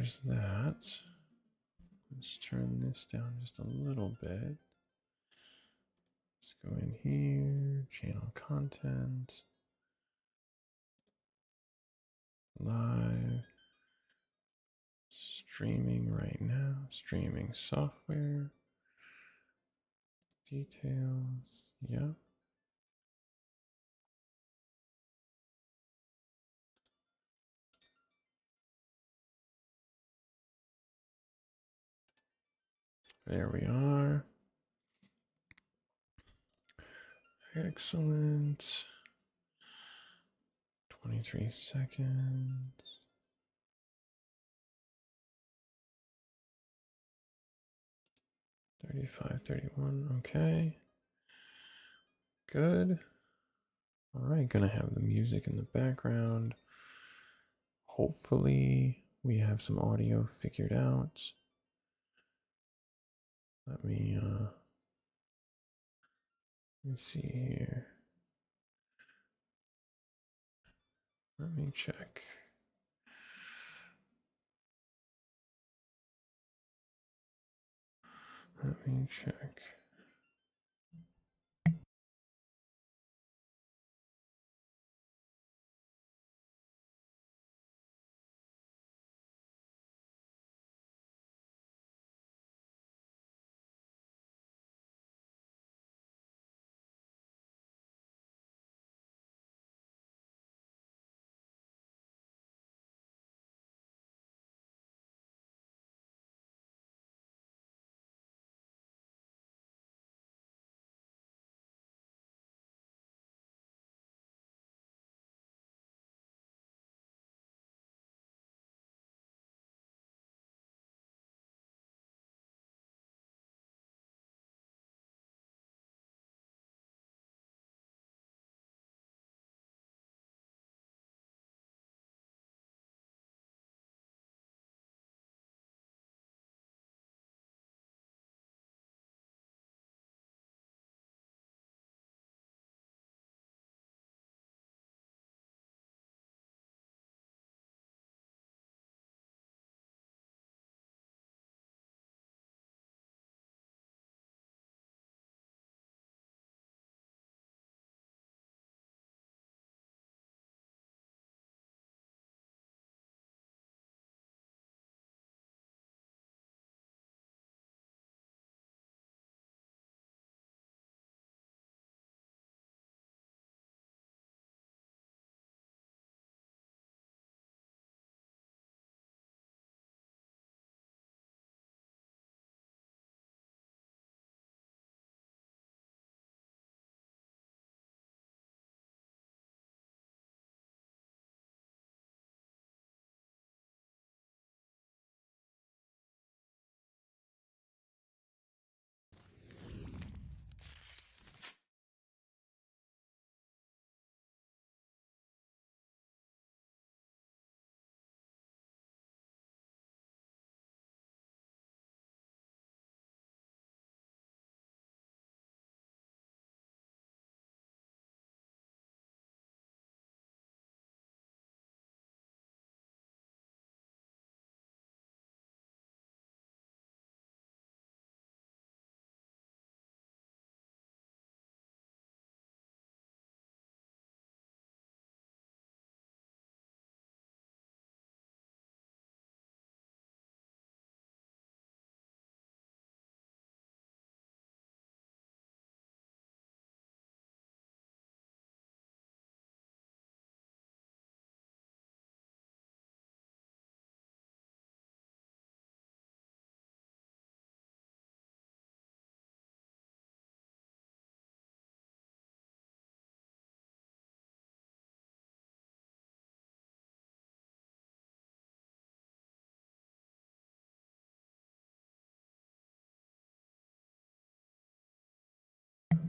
there's that. Let's turn this down just a little bit. Let's go in here, channel content, live, streaming right now, streaming software, details, yeah. There we are. Excellent. 23 seconds. 35, 31, okay. Good. All right, gonna have the music in the background. Hopefully we have some audio figured out. Let me see here. Let me check. Let me check.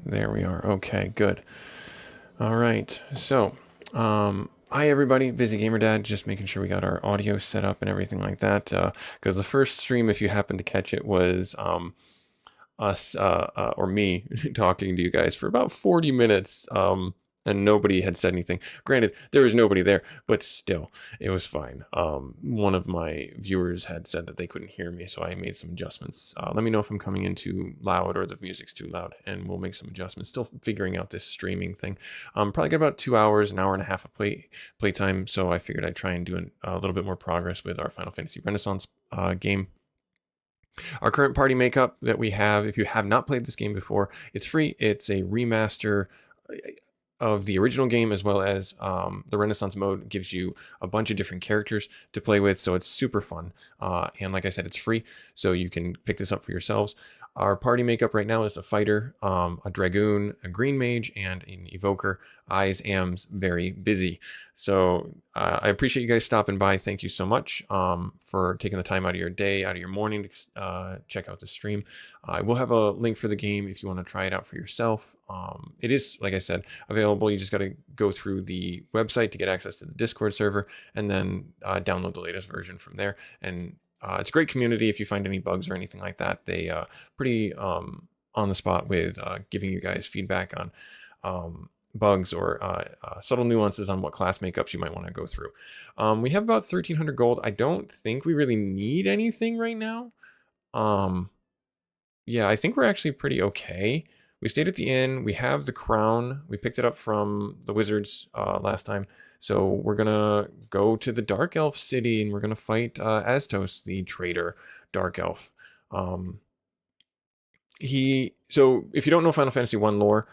There we are. Okay, good. All right. So, hi everybody. Busy Gamer Dad. Just making sure we got our audio set up and everything like that. Because the first stream, if you happen to catch it, was us or me talking to you guys for about 40 minutes. and nobody had said anything. Granted, there was nobody there, but still, it was fine. One of my viewers had said that they couldn't hear me, so I made some adjustments. Let me know if I'm coming in too loud or the music's too loud, and we'll make some adjustments. Still figuring out this streaming thing. Probably got about 2 hours, an hour and a half of playtime, so I figured I'd try and do a little bit more progress with our Final Fantasy Renaissance game. Our current party makeup that we have, if you have not played this game before, it's free. It's a remaster of the original game, as well as the Renaissance mode gives you a bunch of different characters to play with, so it's super fun. And like I said, it's free, so you can pick this up for yourselves. Our party makeup right now is a fighter, a dragoon, a green mage, and an evoker. I am's very busy, so I appreciate you guys stopping by. Thank you so much for taking the time out of your day, out of your morning to check out the stream. I will have a link for the game if you want to try it out for yourself. It is, like I said, available. You just got to go through the website to get access to the Discord server, and then download the latest version from there. And it's a great community. If you find any bugs or anything like that, they pretty on the spot with giving you guys feedback on bugs or subtle nuances on what class makeups you might want to go through. We have about 1,300 gold. I don't think we really need anything right now. Yeah, I think we're actually pretty okay. We stayed at the inn. We have the crown. We picked it up from the wizards last time. So we're going to go to the Dark Elf city, and we're going to fight Astos, the traitor Dark Elf. So if you don't know Final Fantasy 1 lore,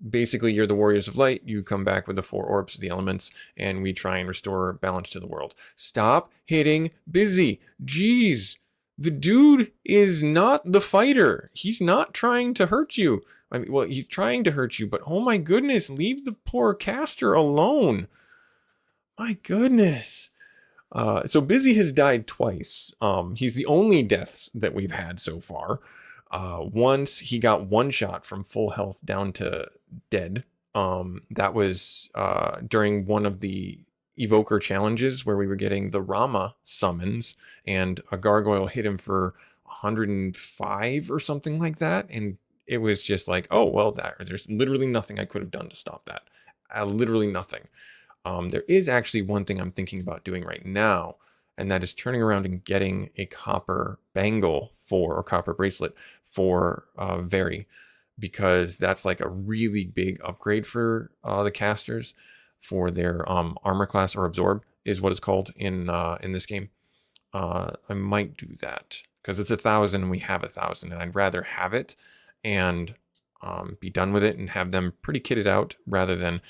basically you're the Warriors of Light. You come back with the 4 orbs of the elements, and we try and restore balance to the world. Stop hitting Busy. Jeez. The dude is not the fighter. He's not trying to hurt you. I mean, well, he's trying to hurt you, but oh my goodness, leave the poor caster alone. My goodness. So Busy has died twice. He's the only deaths that we've had so far. Once he got one shot from full health down to dead. That was during one of the Evoker challenges where we were getting the Rama summons, and a gargoyle hit him for 105 or something like that, and it was just like, oh well, there's literally nothing I could have done to stop that. Literally nothing. There is actually one thing I'm thinking about doing right now, and that is turning around and getting a copper bangle or copper bracelet for Very, because that's like a really big upgrade for the casters. For their armor class, or absorb is what it's called in this game. I might do that because it's 1,000 and we have 1,000, and I'd rather have it and be done with it and have them pretty kitted out rather than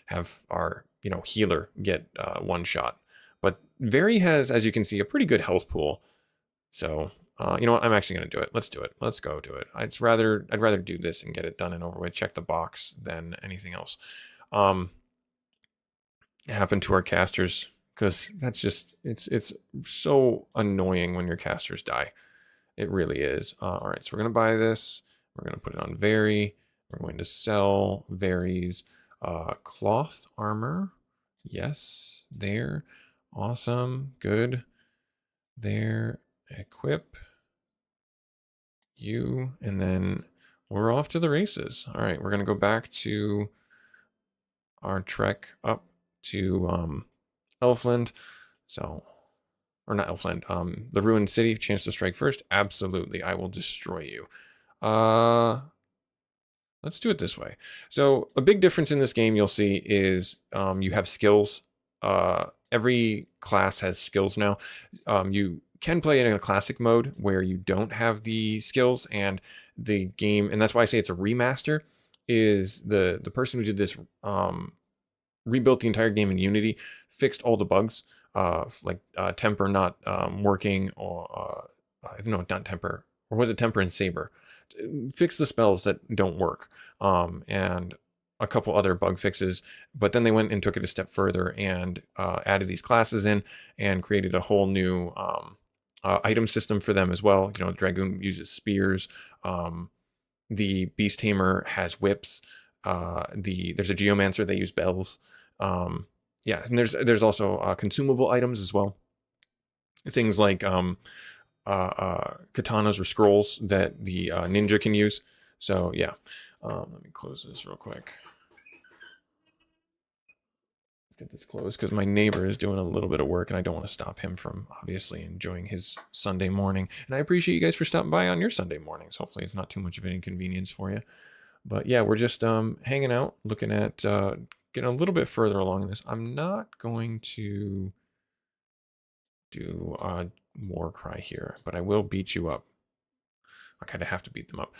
have our healer get one shot. But Very has, as you can see, a pretty good health pool. So you know what? I'm actually going to do it. Let's do it. Let's go do it. I'd rather do this and get it done and over with. Check the box than anything else. Happen to our casters, because that's just it's so annoying when your casters die. It really is. All right, so we're gonna buy this. We're gonna put it on Very. We're going to sell Very's cloth armor. Yes, there. Awesome. Good. There. Equip you, and then we're off to the races. All right, we're gonna go back to our trek up to Elfland. So, or not Elfland, the ruined city. Chance to strike first. Absolutely, I will destroy you. Let's do it this way. So a big difference in this game you'll see is you have skills. Every class has skills now. You can play it in a classic mode where you don't have the skills, and the game, and that's why I say it's a remaster, is the person who did this rebuilt the entire game in Unity, fixed all the bugs, like temper not working, or no, not temper, or was it temper and saber? Fixed the spells that don't work, and a couple other bug fixes. But then they went and took it a step further and added these classes in and created a whole new item system for them as well. Dragoon uses spears. The Beast Tamer has whips. There's a Geomancer, they use bells. Yeah, and there's also consumable items as well. Things like katanas or scrolls that the ninja can use. So yeah, let me close this real quick. let's get this closed because my neighbor is doing a little bit of work and I don't want to stop him from obviously enjoying his Sunday morning. And I appreciate you guys for stopping by on your Sunday mornings. Hopefully it's not too much of an inconvenience for you. But yeah, we're just hanging out, looking at getting a little bit further along in this. I'm not going to do war cry here, but I will beat you up. I kind of have to beat them up.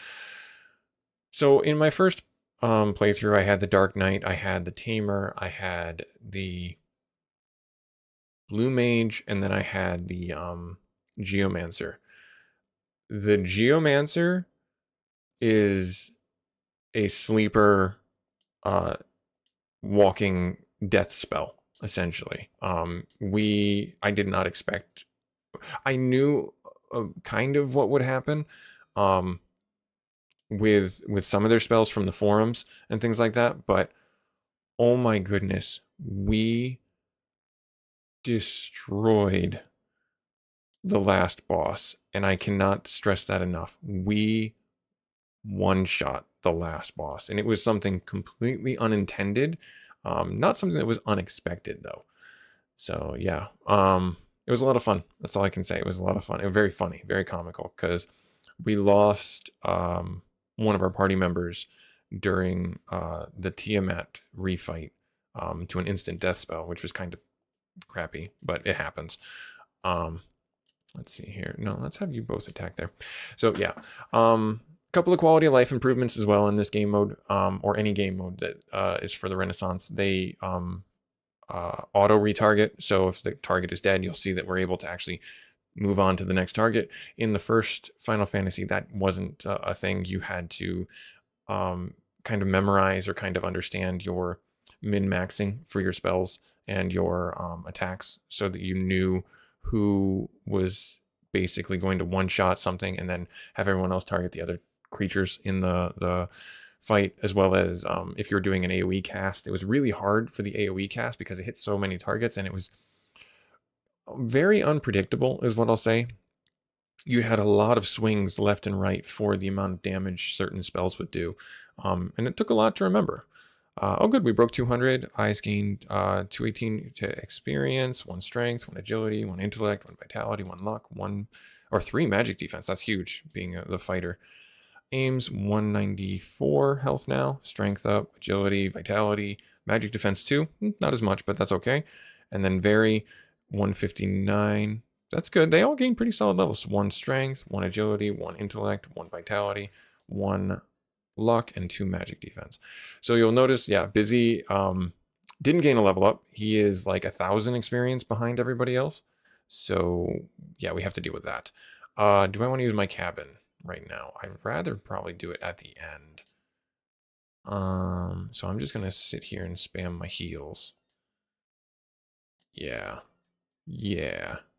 So in my first playthrough, I had the Dark Knight, I had the Tamer, I had the Blue Mage, and then I had the Geomancer. The Geomancer is a sleeper walking death spell, essentially. I did not expect, I knew kind of what would happen with some of their spells from the forums and things like that, but oh my goodness, we destroyed the last boss, and I cannot stress that enough. We one-shot the last boss, and it was something completely unintended, not something that was unexpected though. So yeah, it was a lot of fun. That's all I can say. It was a lot of fun. It was very funny, very comical, because we lost one of our party members during the Tiamat refight to an instant death spell, which was kind of crappy, but it happens. Let's see here. No, let's have you both attack there. So yeah, couple of quality of life improvements as well in this game mode, or any game mode that is for the Renaissance. They auto retarget, so if the target is dead, you'll see that we're able to actually move on to the next target. In the first Final Fantasy, that wasn't a thing. You had to kind of memorize or kind of understand your min-maxing for your spells and your attacks so that you knew who was basically going to one-shot something and then have everyone else target the other creatures in the fight, as well as if you're doing an AoE cast. It was really hard for the AoE cast because it hit so many targets, and it was very unpredictable is what I'll say. You had a lot of swings left and right for the amount of damage certain spells would do, and it took a lot to remember. Oh good, we broke 200. Eyes gained 218 to experience, 1 strength, 1 agility, 1 intellect, 1 vitality, 1 luck, 1 or 3 magic defense. That's huge, being the fighter. Aims 194 health now, strength up, agility, vitality, magic defense 2, not as much, but that's okay. And then very 159. That's good. They all gain pretty solid levels. 1 strength, 1 agility, 1 intellect, 1 vitality, 1 luck, and 2 magic defense. So you'll notice, yeah, Busy didn't gain a level up. He is like 1,000 experience behind everybody else. So yeah, we have to deal with that. Do I want to use my cabin right now? I'd rather probably do it at the end. So I'm just gonna sit here and spam my heals. Yeah.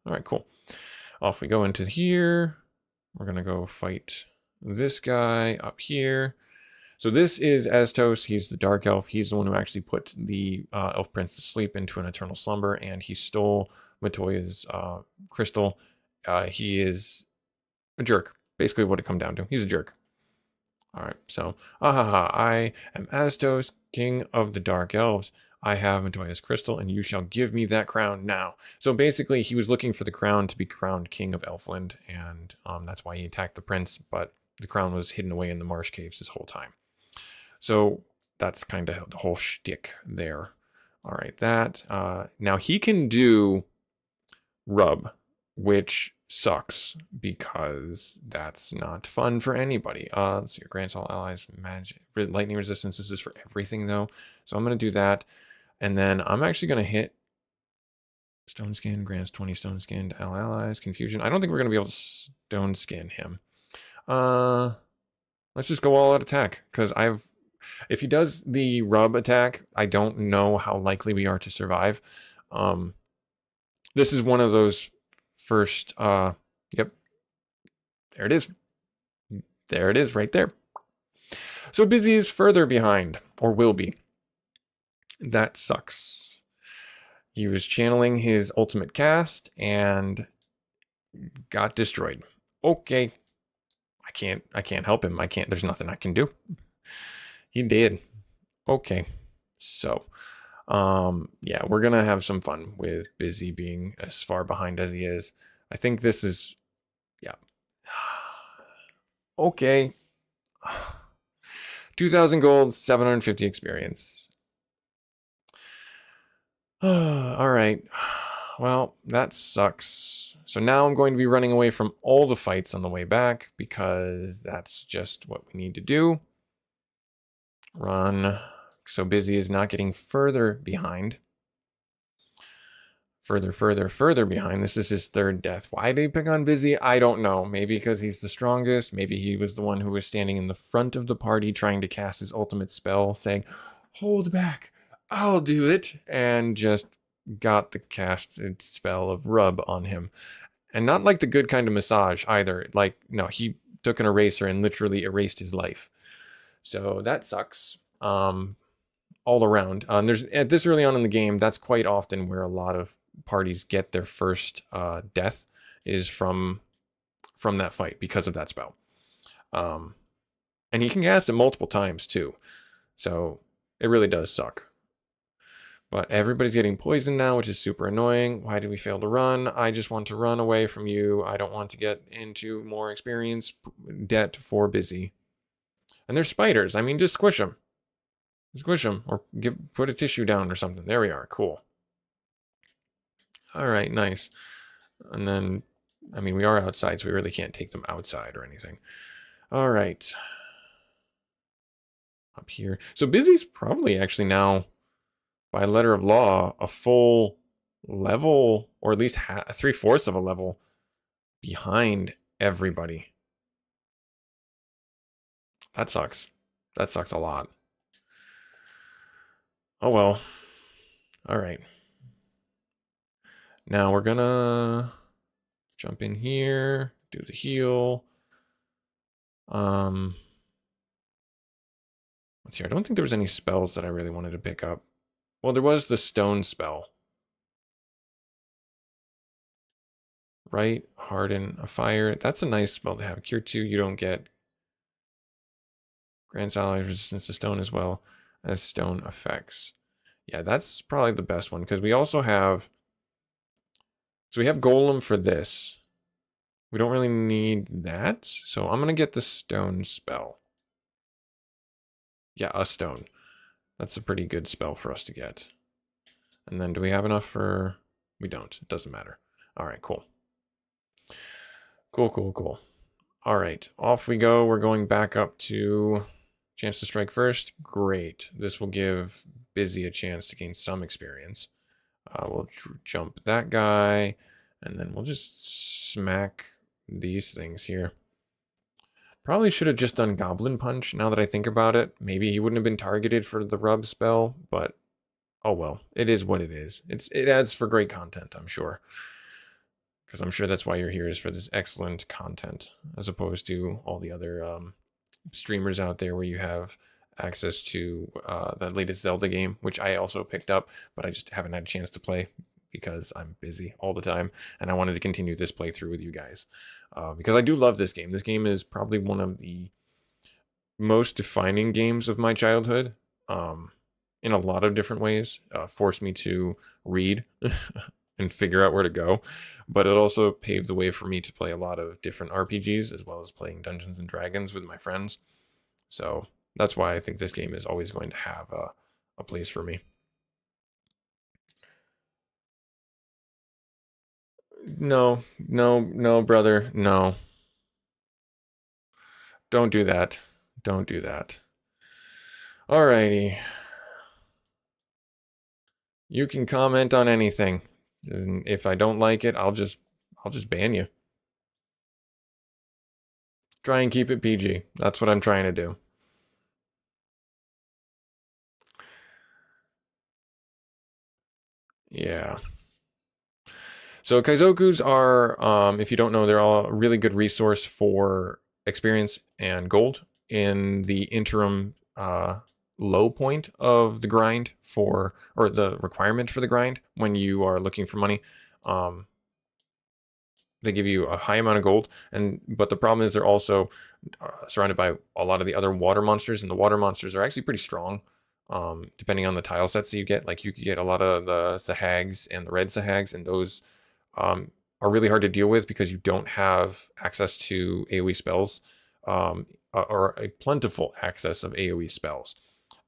All right, cool. Off we go into here. We're gonna go fight this guy up here. So this is Astos. He's the Dark Elf. He's the one who actually put the Elf Prince to sleep into an eternal slumber, and he stole Matoya's crystal. He is a jerk. Basically what it come down to. He's a jerk. All right, so, I am Astos, king of the Dark Elves. I have Matoya's crystal, and you shall give me that crown now. So basically, he was looking for the crown to be crowned king of Elfland, and that's why he attacked the prince, but the crown was hidden away in the marsh caves this whole time. So that's kind of the whole shtick there. All right, that. Now he can do rub, which sucks because that's not fun for anybody. So your grants all allies magic, lightning resistance. This is for everything though. So I'm going to do that. And then I'm actually going to hit Stone Skin, grants 20 Stone Skin to all allies, confusion. I don't think we're going to be able to Stone Skin him. Let's just go all out attack because if he does the rub attack, I don't know how likely we are to survive. This is one of those first, yep, there it is. There it is right there. So Busy is further behind, or will be. That sucks. He was channeling his ultimate cast and got destroyed. Okay. I can't help him. There's nothing I can do. He did. Okay. So, Yeah, we're gonna have some fun with Busy being as far behind as he is. I think this is, yeah. Okay. 2,000 gold, 750 experience. All right. Well, that sucks. So now I'm going to be running away from all the fights on the way back because that's just what we need to do. Run. So Busy is not getting further behind. Further behind. This is his third death. Why did he pick on Busy? I don't know. Maybe because he's the strongest. Maybe he was the one who was standing in the front of the party trying to cast his ultimate spell, saying, hold back, I'll do it, and just got the casted spell of rub on him. And not like the good kind of massage either. Like, no, he took an eraser and literally erased his life. So that sucks. All around. There's at this early on in the game, that's quite often where a lot of parties get their first death is from that fight because of that spell. And he can cast it multiple times too, so it really does suck. But everybody's getting poisoned now, which is super annoying. Why did we fail to run? I just want to run away from you. I don't want to get into more experience debt for Busy. And there's spiders. I mean, just squish them. Squish them or put a tissue down or something. There we are. Cool. All right, nice. And then, I mean, we are outside, so we really can't take them outside or anything. All right. Up here. So Busy's probably actually now, by letter of law, a full level, or at least 3/4 of a level behind everybody. That sucks. That sucks a lot. Oh well. All right. Now we're gonna jump in here, do the heal. Let's see. I don't think there was any spells that I really wanted to pick up. Well, there was the stone spell. Right? Harden a fire. That's a nice spell to have. Cure 2, you don't get. Grants allies resistance to stone as well as stone effects. Yeah, that's probably the best one because we also have. So we have Golem for this. We don't really need that. So I'm going to get the stone spell. Yeah, a stone. That's a pretty good spell for us to get. And then do we have enough for... We don't. It doesn't matter. All right, cool. Cool. All right, off we go. We're going back up to chance to strike first. Great. This will give Busy a chance to gain some experience. We'll jump that guy, and then we'll just smack these things here. Probably should have just done Goblin Punch now that I think about it. Maybe he wouldn't have been targeted for the rub spell, but oh well. It is what it is. It adds for great content, I'm sure. Because I'm sure that's why you're here, is for this excellent content, as opposed to all the other streamers out there where you have access to the latest Zelda game, which I also picked up, but I just haven't had a chance to play because I'm busy all the time, and I wanted to continue this playthrough with you guys because I do love this game. This game is probably one of the most defining games of my childhood in a lot of different ways. Forced me to read and figure out where to go, but it also paved the way for me to play a lot of different RPGs as well as playing Dungeons and Dragons with my friends. So that's why I think this game is always going to have a place for me. No, brother, no. Don't do that. Don't do that. Alrighty. You can comment on anything. And if I don't like it, I'll just ban you. Try and keep it PG. That's what I'm trying to do. Yeah. So Kaizokus are, if you don't know, they're all a really good resource for experience and gold in the interim low point of the grind or the requirement for the grind when you are looking for money. They give you a high amount of gold, but the problem is they're also surrounded by a lot of the other water monsters, and the water monsters are actually pretty strong. depending on the tile sets that you get. Like you could get a lot of the Sahags and the red Sahags, and those are really hard to deal with because you don't have access to AoE spells, or a plentiful access of AoE spells.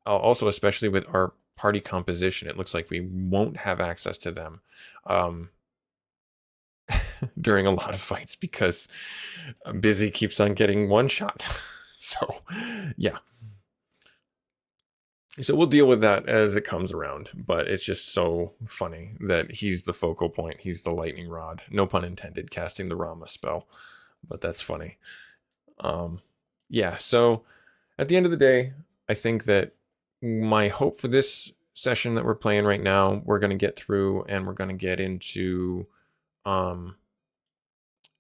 Also, especially with our party composition, it looks like we won't have access to them during a lot of fights because Busy keeps on getting one shot. So, yeah. So we'll deal with that as it comes around, but it's just so funny that he's the focal point. He's the lightning rod. No pun intended, casting the Rama spell, but that's funny. Yeah, so at the end of the day, I think that my hope for this session that we're playing right now, we're going to get through and we're going to get into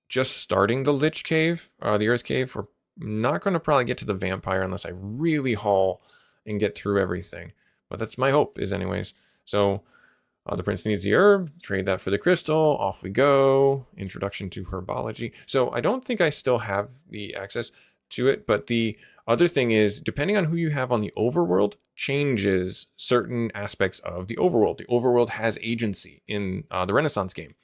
just starting the Lich Cave, the Earth Cave. We're not going to probably get to the Vampire unless I really haul and get through everything. But that's my hope is anyways. So the prince needs the herb, trade that for the crystal, off we go. Introduction to herbology. So I don't think I still have the access to it, but the other thing is, depending on who you have on the overworld, changes certain aspects of the overworld. The overworld has agency in the Renaissance game.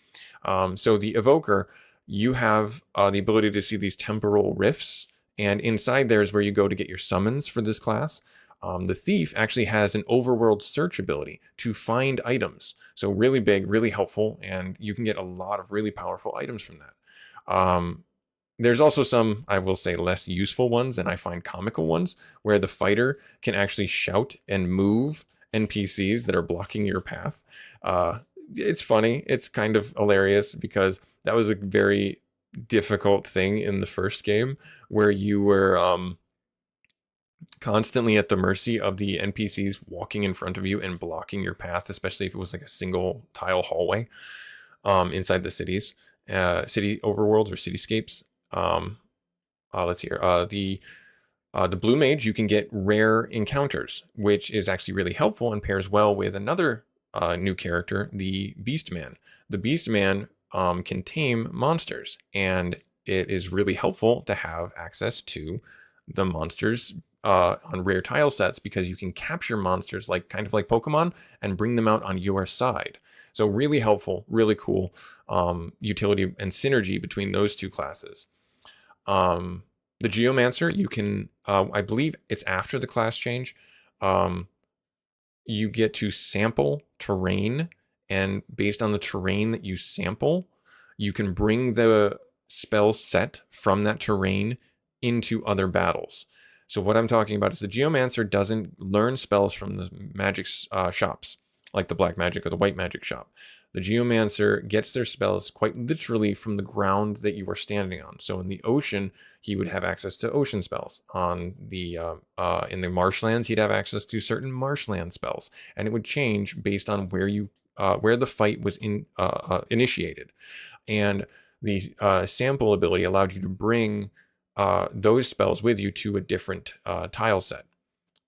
So the Evoker, you have the ability to see these temporal rifts, and inside there is where you go to get your summons for this class. The Thief actually has an overworld search ability to find items. So really big, really helpful, and you can get a lot of really powerful items from that. There's also some, I will say, less useful ones, and I find comical ones, where the fighter can actually shout and move NPCs that are blocking your path. It's funny. It's kind of hilarious because that was a very difficult thing in the first game where you were constantly at the mercy of the NPCs walking in front of you and blocking your path, especially if it was like a single tile hallway inside the cities, city overworlds or cityscapes. Let's see here. The Blue Mage, you can get rare encounters, which is actually really helpful and pairs well with another new character, the Beastman. The Beastman can tame monsters, and it is really helpful to have access to the monsters on rare tile sets because you can capture monsters like kind of like Pokemon and bring them out on your side. So really helpful, really cool utility and synergy between those two classes. The Geomancer, you can, I believe it's after the class change, you get to sample terrain, and based on the terrain that you sample, you can bring the spell set from that terrain into other battles. So what I'm talking about is the Geomancer doesn't learn spells from the magic shops, like the black magic or the white magic shop. The Geomancer gets their spells quite literally from the ground that you are standing on. So in the ocean, he would have access to ocean spells. On the in the marshlands, he'd have access to certain marshland spells, and it would change based on where the fight was initiated. And the sample ability allowed you to bring those spells with you to a different tile set.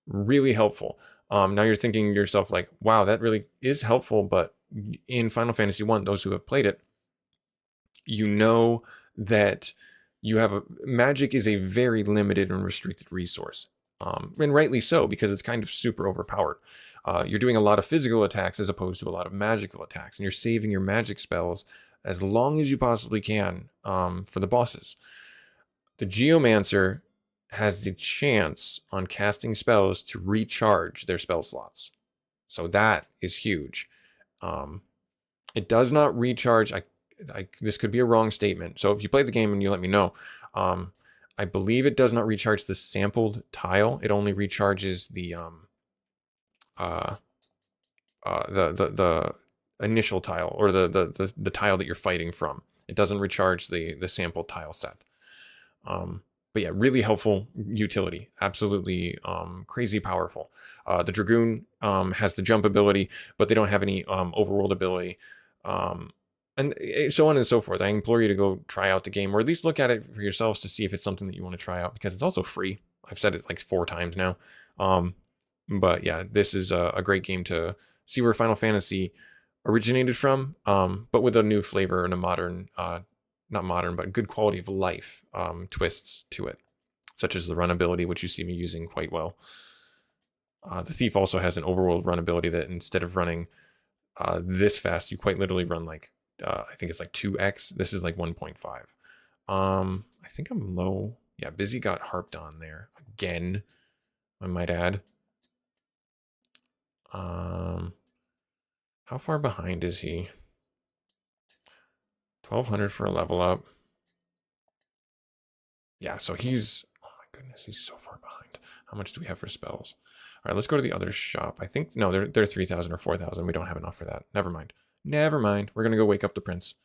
Really helpful. Now you're thinking to yourself like, wow, that really is helpful, but in Final Fantasy 1, those who have played it, you know that magic is a very limited and restricted resource. And rightly so, because it's kind of super overpowered. You're doing a lot of physical attacks as opposed to a lot of magical attacks, and you're saving your magic spells as long as you possibly can for the bosses. The Geomancer has the chance on casting spells to recharge their spell slots. So that is huge. It does not recharge. This could be a wrong statement. So if you play the game and you let me know, I believe it does not recharge the sampled tile. It only recharges the initial tile, or the tile that you're fighting from. It doesn't recharge the sampled tile set. But yeah, really helpful utility. Absolutely crazy powerful. The Dragoon has the jump ability, but they don't have any overworld ability. And so on and so forth. I implore you to go try out the game, or at least look at it for yourselves to see if it's something that you want to try out, because it's also free. I've said it like 4 times now. But yeah, this is a great game to see where Final Fantasy originated from, but with a new flavor and a modern, not modern, but good quality of life twists to it, such as the run ability, which you see me using quite well. The Thief also has an overworld run ability that instead of running this fast, you quite literally run like, I think it's like 2x. This is like 1.5. I think I'm low. Yeah, Busy got harped on there again, I might add. How far behind is he? 1200 for a level up. Yeah, so he's, oh my goodness, he's so far behind. How much do we have for spells? All right, let's go to the other shop. I think, no, they're 3,000 or 4,000. We don't have enough for that. Never mind. Never mind. We're going to go wake up the prince.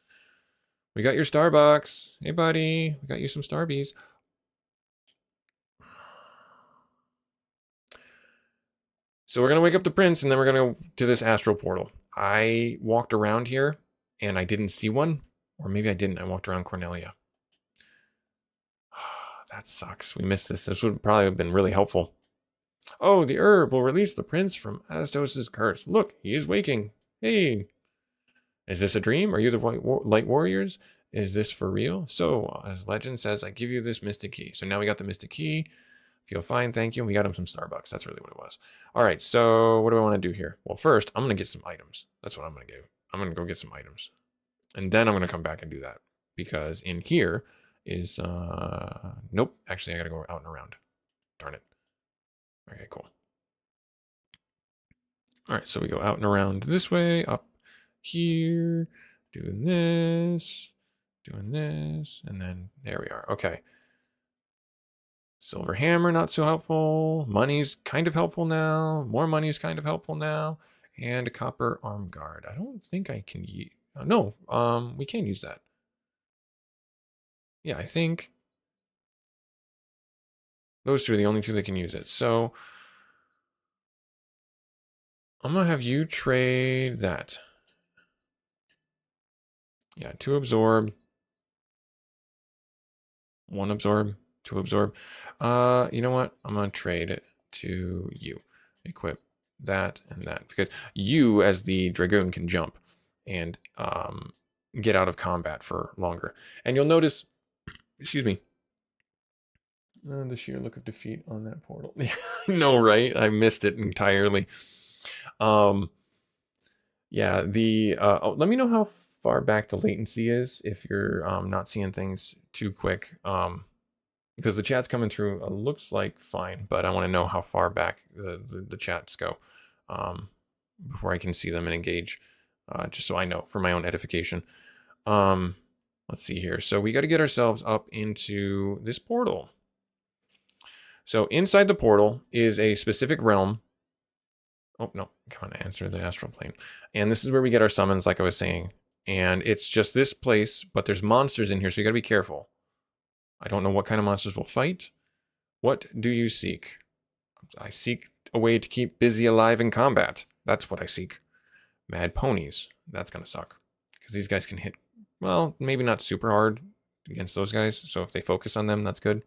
We got your Starbucks. Hey, buddy. We got you some Starbies. So we're going to wake up the prince, and then we're going to go to this astral portal. I walked around here, and I didn't see one. Or maybe I didn't. I walked around Cornelia. That sucks. We missed this. This would probably have been really helpful. Oh, the herb will release the prince from Astos' curse. Look, he is waking. Hey. Is this a dream? Are you the light warriors? Is this for real? So, as legend says, I give you this mystic key. So now we got the mystic key. Feel fine, thank you. And we got him some Starbucks. That's really what it was. All right, so what do I want to do here? Well, first, I'm going to get some items. That's what I'm going to do. I'm going to go get some items. And then I'm going to come back and do that. Because in here is, nope. Actually, I got to go out and around. Darn it. Okay, cool. All right, so we go out and around this way, up here, doing this, and then there we are. Okay. Silver hammer, not so helpful. Money's kind of helpful now. More money is kind of helpful now. And a copper arm guard. I don't think I can use... no, we can use that. Yeah, I think those two are the only two that can use it. So I'm going to have you trade that. Yeah, 2 absorb. 1 absorb. 2 absorb. You know what? I'm going to trade it to you. Equip that and that. Because you, as the Dragoon, can jump and get out of combat for longer. And you'll notice, excuse me, the sheer look of defeat on that portal. No, right? I missed it entirely. Yeah, let me know how far back the latency is if you're not seeing things too quick. Because the chat's coming through, looks like fine, but I want to know how far back the chats go before I can see them and engage, just so I know for my own edification. Let's see here. So we got to get ourselves up into this portal. So inside the portal is a specific realm. Oh, no, come on, answer the astral plane. And this is where we get our summons, like I was saying. And it's just this place, but there's monsters in here, so you got to be careful. I don't know what kind of monsters we'll fight. What do you seek? I seek a way to keep Busy alive in combat. That's what I seek. Mad ponies. That's going to suck. Because these guys can hit, well, maybe not super hard against those guys. So if they focus on them, that's good.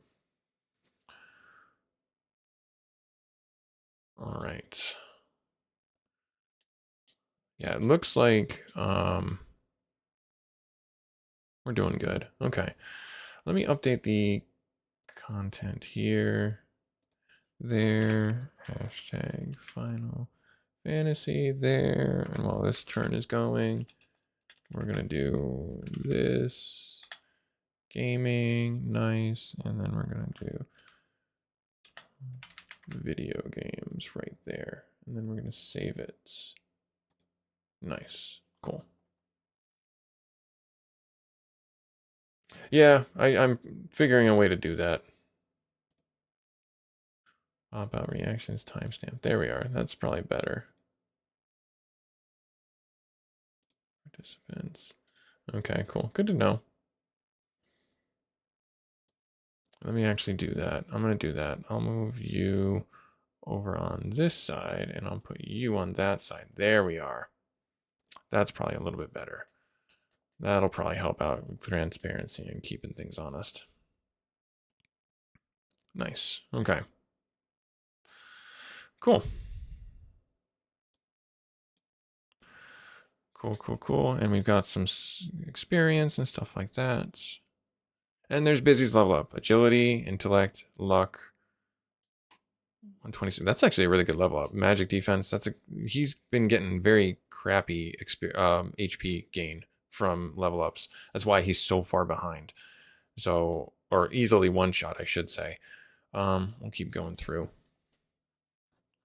All right. Yeah, it looks like we're doing good. Okay. Let me update the content here. There. Hashtag final fantasy there. And while this turn is going, we're going to do this. Gaming. Nice. And then we're going to do video games right there. And then we're going to save it. Nice. Cool. Yeah, I'm figuring a way to do that. About reactions timestamp. There we are. That's probably better. Participants. Okay, cool. Good to know. Let me actually do that. I'm going to do that. I'll move you over on this side, and I'll put you on that side. There we are. That's probably a little bit better. That'll probably help out with transparency and keeping things honest. Nice. Okay. Cool. Cool. And we've got some experience and stuff like that. And there's Busy's level up. Agility, intellect, luck. 126. That's actually a really good level up. Magic defense. He's been getting very crappy HP gain from level ups. That's why he's so far behind. So, or easily one shot, I should say. We'll keep going through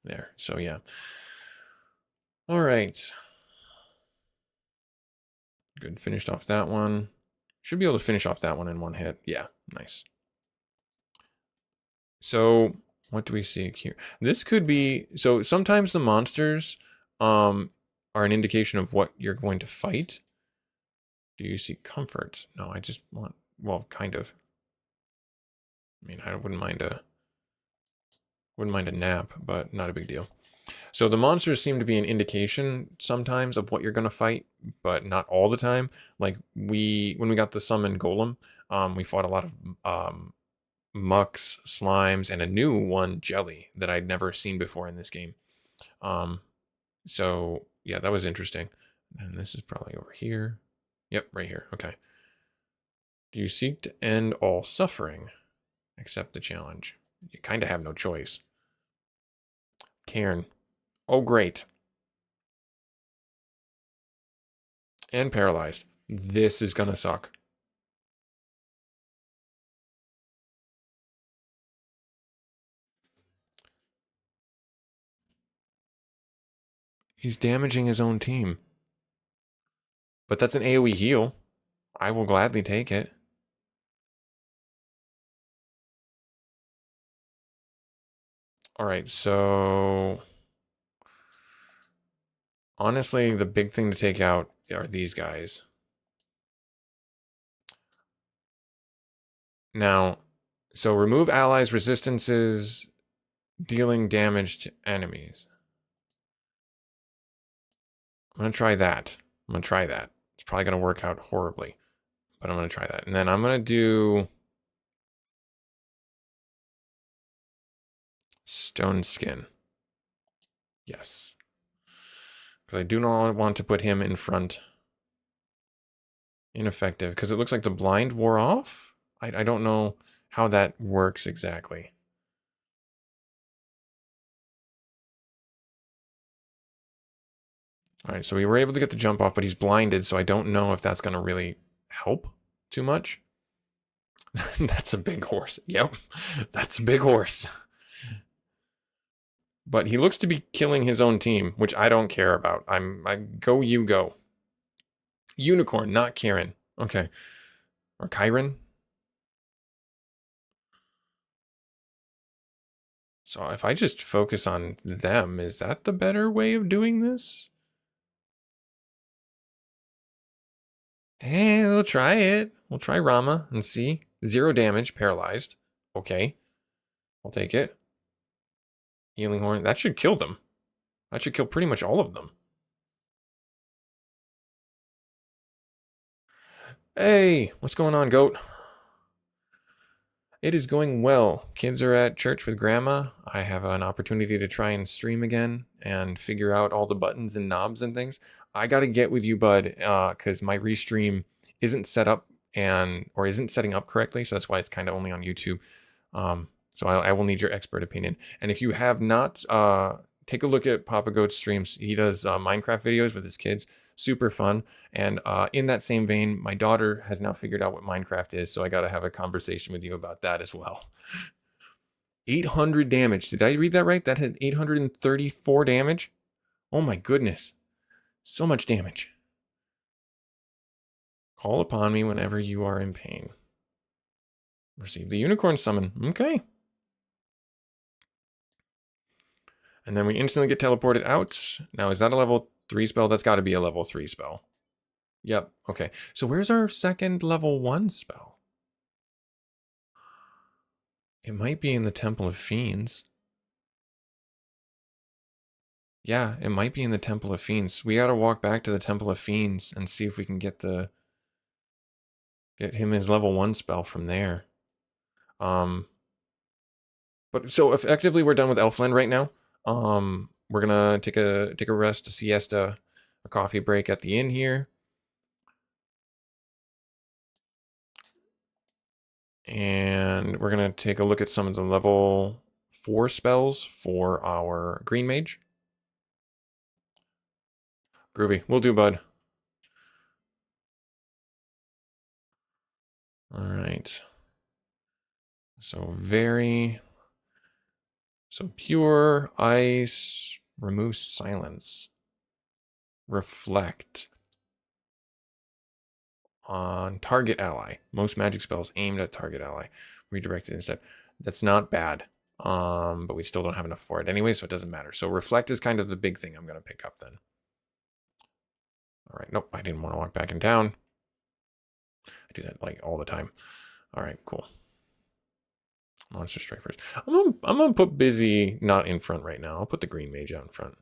there. So yeah. All right. Good. Finished off that one. Should be able to finish off that one in one hit. Yeah, nice. So what do we see here? This could be, so sometimes the monsters are an indication of what you're going to fight. Do you see comfort? No, I just want, well, kind of. I mean, I wouldn't mind a nap, but not a big deal. So the monsters seem to be an indication sometimes of what you're going to fight, but not all the time. Like when we got the summon golem, we fought a lot of mucks, slimes, and a new one, jelly, that I'd never seen before in this game. So yeah, that was interesting. And this is probably over here. Yep, right here. Okay. Do you seek to end all suffering? Accept the challenge. You kind of have no choice. Cairn. Oh, great. And paralyzed. This is gonna suck. He's damaging his own team. But that's an AoE heal. I will gladly take it. All right, so honestly, the big thing to take out are these guys. Now, so remove allies' resistances dealing damage to enemies. I'm going to try that. It's probably going to work out horribly, but I'm going to try that. And then I'm going to do stone skin. Yes. Because I do not want to put him in front. Ineffective, because it looks like the blind wore off. I don't know how that works exactly. All right, so we were able to get the jump off, but he's blinded, so I don't know if that's going to really help too much. That's a big horse. Yep, that's a big horse. But he looks to be killing his own team, which I don't care about. I go, you go. Unicorn, not Karen. Okay. Or Kyron. So if I just focus on them, is that the better way of doing this? Hey, we'll try it. We'll try Rama and see. 0 damage, paralyzed. Okay. I'll take it. Healing Horn. That should kill them. That should kill pretty much all of them. Hey, what's going on, goat? It is going well. Kids are at church with grandma. I have an opportunity to try and stream again and figure out all the buttons and knobs and things. I got to get with you, bud, because my restream isn't set up or isn't setting up correctly. So that's why it's kind of only on YouTube. So I will need your expert opinion. And if you have not, take a look at Papa Goat's streams. He does Minecraft videos with his kids. Super fun. And in that same vein, my daughter has now figured out what Minecraft is, so I got to have a conversation with you about that as well. 800 damage. Did I read that right? That had 834 damage? Oh my goodness. So much damage. Call upon me whenever you are in pain. Receive the unicorn summon. Okay. And then we instantly get teleported out. Now, is that a level 3 spell? That's got to be a level 3 spell. Yep. Okay. So where's our second level 1 spell? It might be in the Temple of Fiends. Yeah, it might be in the Temple of Fiends. We gotta walk back to the Temple of Fiends and see if we can get him his level 1 spell from there. But so effectively we're done with Elfland right now. We're gonna take a rest, a siesta, a coffee break at the inn here. And we're gonna take a look at some of the level 4 spells for our green mage. Groovy. We'll do, bud. All right. So pure ice, remove silence, reflect on target ally. Most magic spells aimed at target ally, redirected instead. That's not bad, but we still don't have enough for it anyway, so it doesn't matter. So reflect is kind of the big thing I'm going to pick up then. All right, nope, I didn't want to walk back in town. I do that like all the time. All right, cool. Monster Strike first. I'm gonna put Busy not in front right now. I'll put the green mage out in front.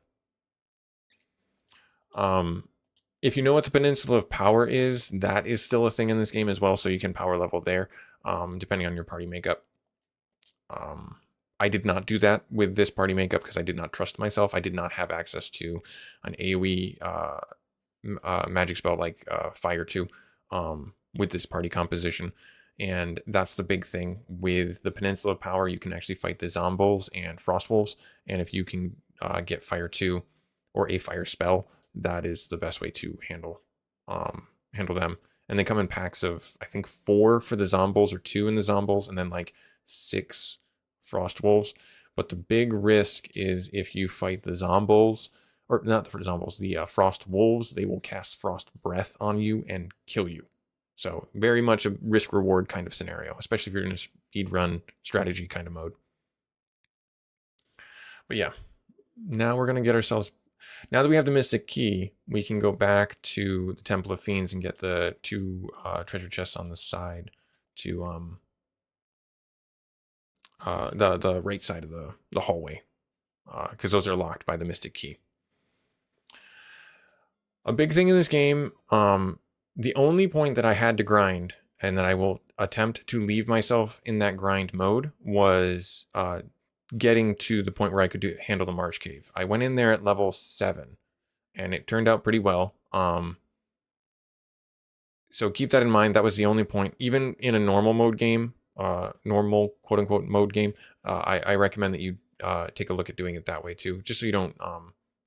If you know what the Peninsula of Power is, that is still a thing in this game as well, so you can power level there, depending on your party makeup. I did not do that with this party makeup because I did not trust myself. I did not have access to an AoE magic spell like Fire 2 with this party composition. And that's the big thing with the Peninsula of Power. You can actually fight the Zombies and Frost Wolves. And if you can get Fire 2 or a fire spell, that is the best way to handle them. And they come in packs of, I think, 4 for the Zombies or 2 in the Zombies, and then like 6 Frost Wolves. But the big risk is if you fight the Zombies, or not the Zombies, the Frost Wolves, they will cast Frost Breath on you and kill you. So very much a risk-reward kind of scenario, especially if you're in a speedrun strategy kind of mode. But yeah, now we're going to get ourselves... Now that we have the Mystic Key, we can go back to the Temple of Fiends and get the 2 treasure chests on the side to the right side of the hallway, because those are locked by the Mystic Key. A big thing in this game, the only point that I had to grind, and that I will attempt to leave myself in that grind mode, was getting to the point where I could handle the Marsh Cave. I went in there at level 7, and it turned out pretty well. So keep that in mind. That was the only point. Even in a normal mode game, normal quote-unquote mode game, I recommend that you take a look at doing it that way too, just so you don't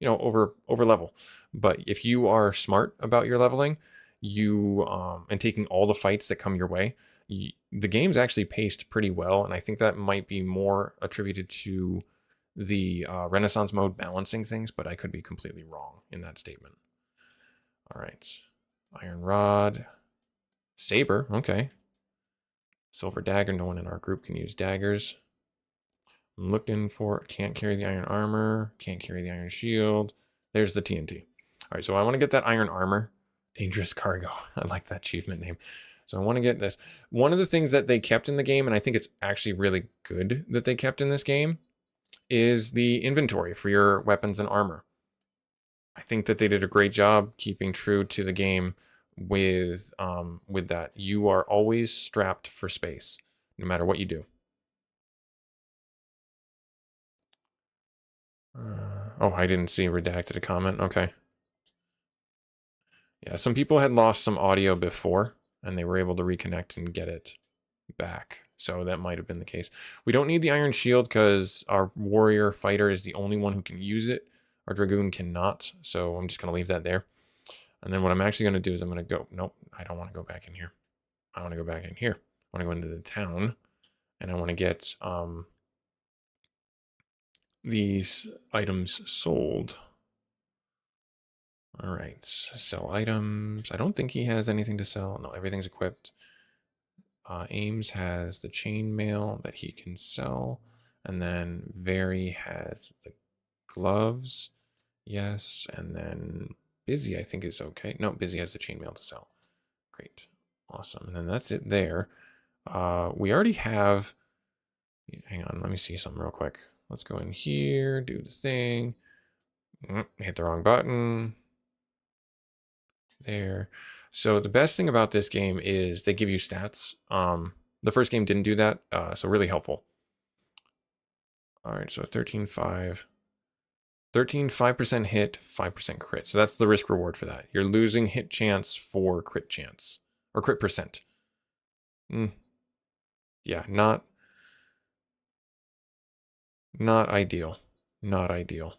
over level. But if you are smart about your leveling, you and taking all the fights that come your way, the game's actually paced pretty well, and I think that might be more attributed to the Renaissance mode balancing things, but I could be completely wrong in that statement. All right, Iron Rod, Saber, okay. Silver Dagger, no one in our group can use daggers. I'm looking for, can't carry the Iron Armor, can't carry the Iron Shield. There's the TNT. All right, so I want to get that Iron Armor. Dangerous Cargo. I like that achievement name. So I want to get this. One of the things that they kept in the game, and I think it's actually really good that they kept in this game, is the inventory for your weapons and armor. I think that they did a great job keeping true to the game with that. You are always strapped for space, no matter what you do. Oh, I didn't see redacted a comment. Okay. Yeah, some people had lost some audio before, and they were able to reconnect and get it back. So that might have been the case. We don't need the Iron Shield because our warrior fighter is the only one who can use it. Our Dragoon cannot, so I'm just going to leave that there. And then what I'm actually going to do is I'm going to go... Nope, I don't want to go back in here. I want to go back in here. I want to go into the town, and I want to get these items sold. All right, sell items. I don't think he has anything to sell. No, everything's equipped. Ames has the chainmail that he can sell. And then Very has the gloves. Yes, and then Busy I think is okay. No, Busy has the chainmail to sell. Great, awesome. And then that's it there. We already have... Hang on, let me see something real quick. Let's go in here, do the thing. Hit the wrong button. There. So the best thing about this game is they give you stats. The first game didn't do that, so really helpful. All right, so 13.5. 5% hit, 5% crit. So that's the risk reward for that. You're losing hit chance for crit chance, or crit percent. Yeah, not Not ideal. Not ideal.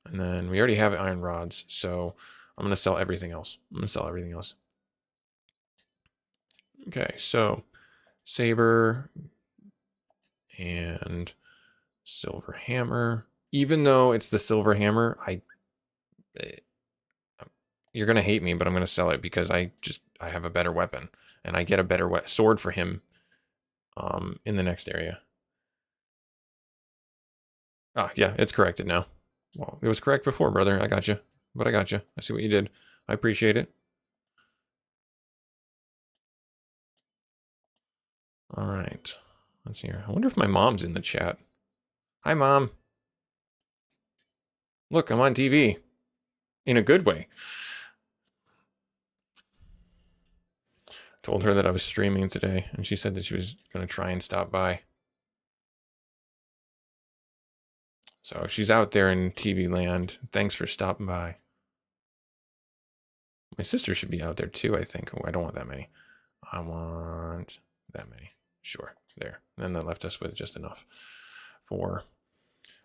And then we already have iron rods, so I'm going to sell everything else. I'm going to sell everything else. Okay, so saber and silver hammer. Even though it's the silver hammer, you're going to hate me, but I'm going to sell it because I have a better weapon and I get a better sword for him in the next area. Ah, yeah, it's corrected now. Well, it was correct before, brother. I got you. But I got you. I see what you did. I appreciate it. All right. Let's see here. I wonder if my mom's in the chat. Hi, Mom. Look, I'm on TV. In a good way. Told her that I was streaming today, and she said that she was going to try and stop by. So she's out there in TV land. Thanks for stopping by. My sister should be out there too, I think. Oh, I don't want that many. I want that many. Sure, there. And then that left us with just enough for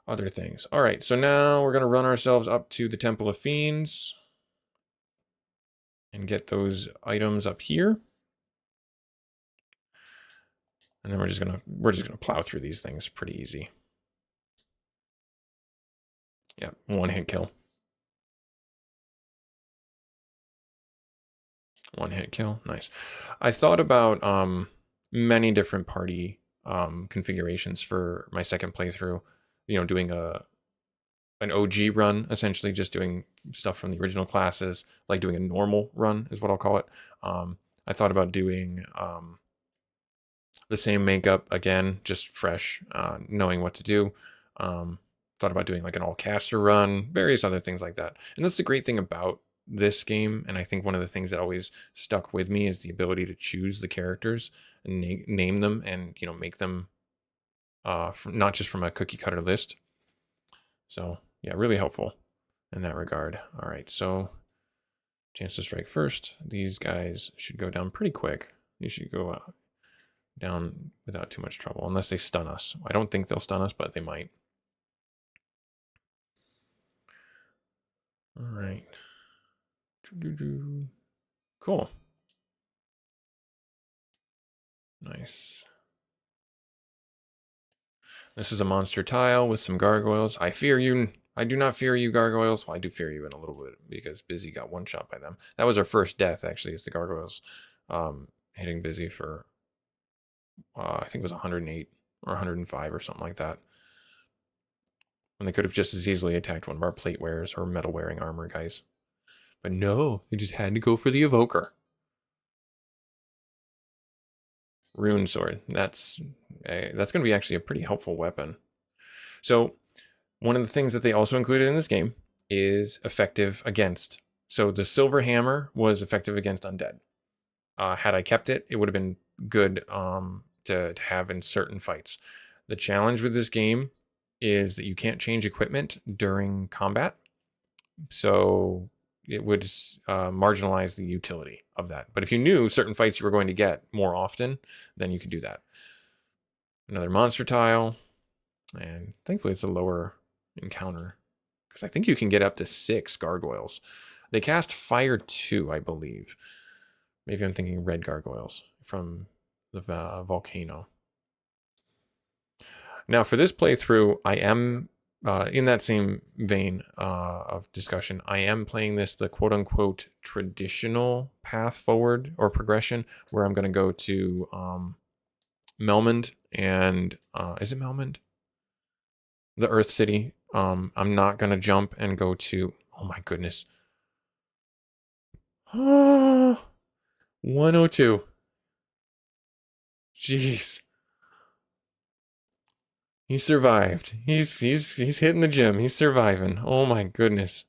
other things. All right, so now we're going to run ourselves up to the Temple of Fiends and get those items up here. And then we're just gonna plow through these things pretty easy. Yeah, one hit kill. One hit kill, nice. I thought about many different party configurations for my second playthrough. You know, doing an OG run, essentially just doing stuff from the original classes, like doing a normal run is what I'll call it. I thought about doing the same makeup again, just fresh, knowing what to do. Thought about doing like an all caster run, various other things like that. And that's the great thing about this game, and I think one of the things that always stuck with me is the ability to choose the characters and name them, and make them not just from a cookie cutter list. So yeah, really helpful in that regard. All right, so chance to strike first. These guys should go down pretty quick. These should go down without too much trouble, unless they stun us. I don't think they'll stun us, but they might. All right. Cool. Nice. This is a monster tile with some gargoyles. I fear you. I do not fear you, gargoyles. Well, I do fear you in a little bit because Busy got one shot by them. That was our first death, actually, is the gargoyles hitting Busy for, I think it was 108 or 105 or something like that. And they could have just as easily attacked one of our plate wearers or metal wearing armor guys. But no, they just had to go for the Evoker. Rune sword. That's going to be actually a pretty helpful weapon. So one of the things that they also included in this game is effective against. So the silver hammer was effective against undead. Had I kept it, it would have been good to have in certain fights. The challenge with this game is that you can't change equipment during combat. So it would marginalize the utility of that. But if you knew certain fights you were going to get more often, then you could do that. Another monster tile. And thankfully it's a lower encounter, because I think you can get up to 6 gargoyles. They cast fire 2, I believe. Maybe I'm thinking red gargoyles from the volcano. Now for this playthrough, I am in that same vein of discussion, I am playing this the quote-unquote traditional path forward or progression, where I'm going to go to Melmond and is it Melmond? The Earth City. I'm not going to jump and go to, oh my goodness. 102. Jeez. He survived. He's hitting the gym. He's surviving. Oh my goodness.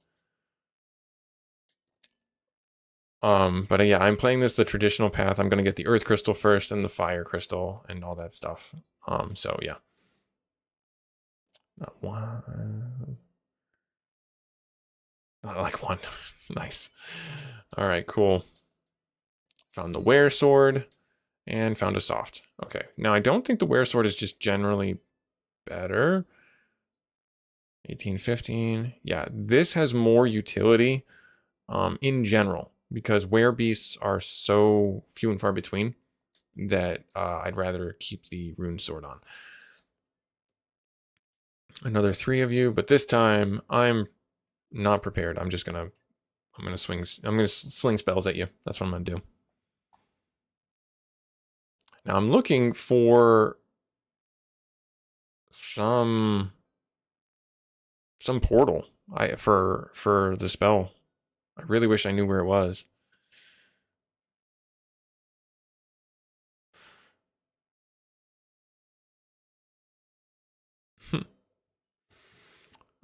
But yeah, I'm playing this the traditional path. I'm gonna get the Earth Crystal first, and the Fire Crystal, and all that stuff. So yeah. Not one. Not like one. Nice. All right, cool. Found the Wear Sword, and found a soft. Okay, now I don't think the Wear Sword is just generally better. 18, 15. Yeah, this has more utility in general because beasts are so few and far between that I'd rather keep the rune sword on. Another 3 of you, but this time I'm not prepared. I'm gonna sling spells at you. That's what I'm gonna do. Now I'm looking for some portal for the spell. I really wish I knew where it was.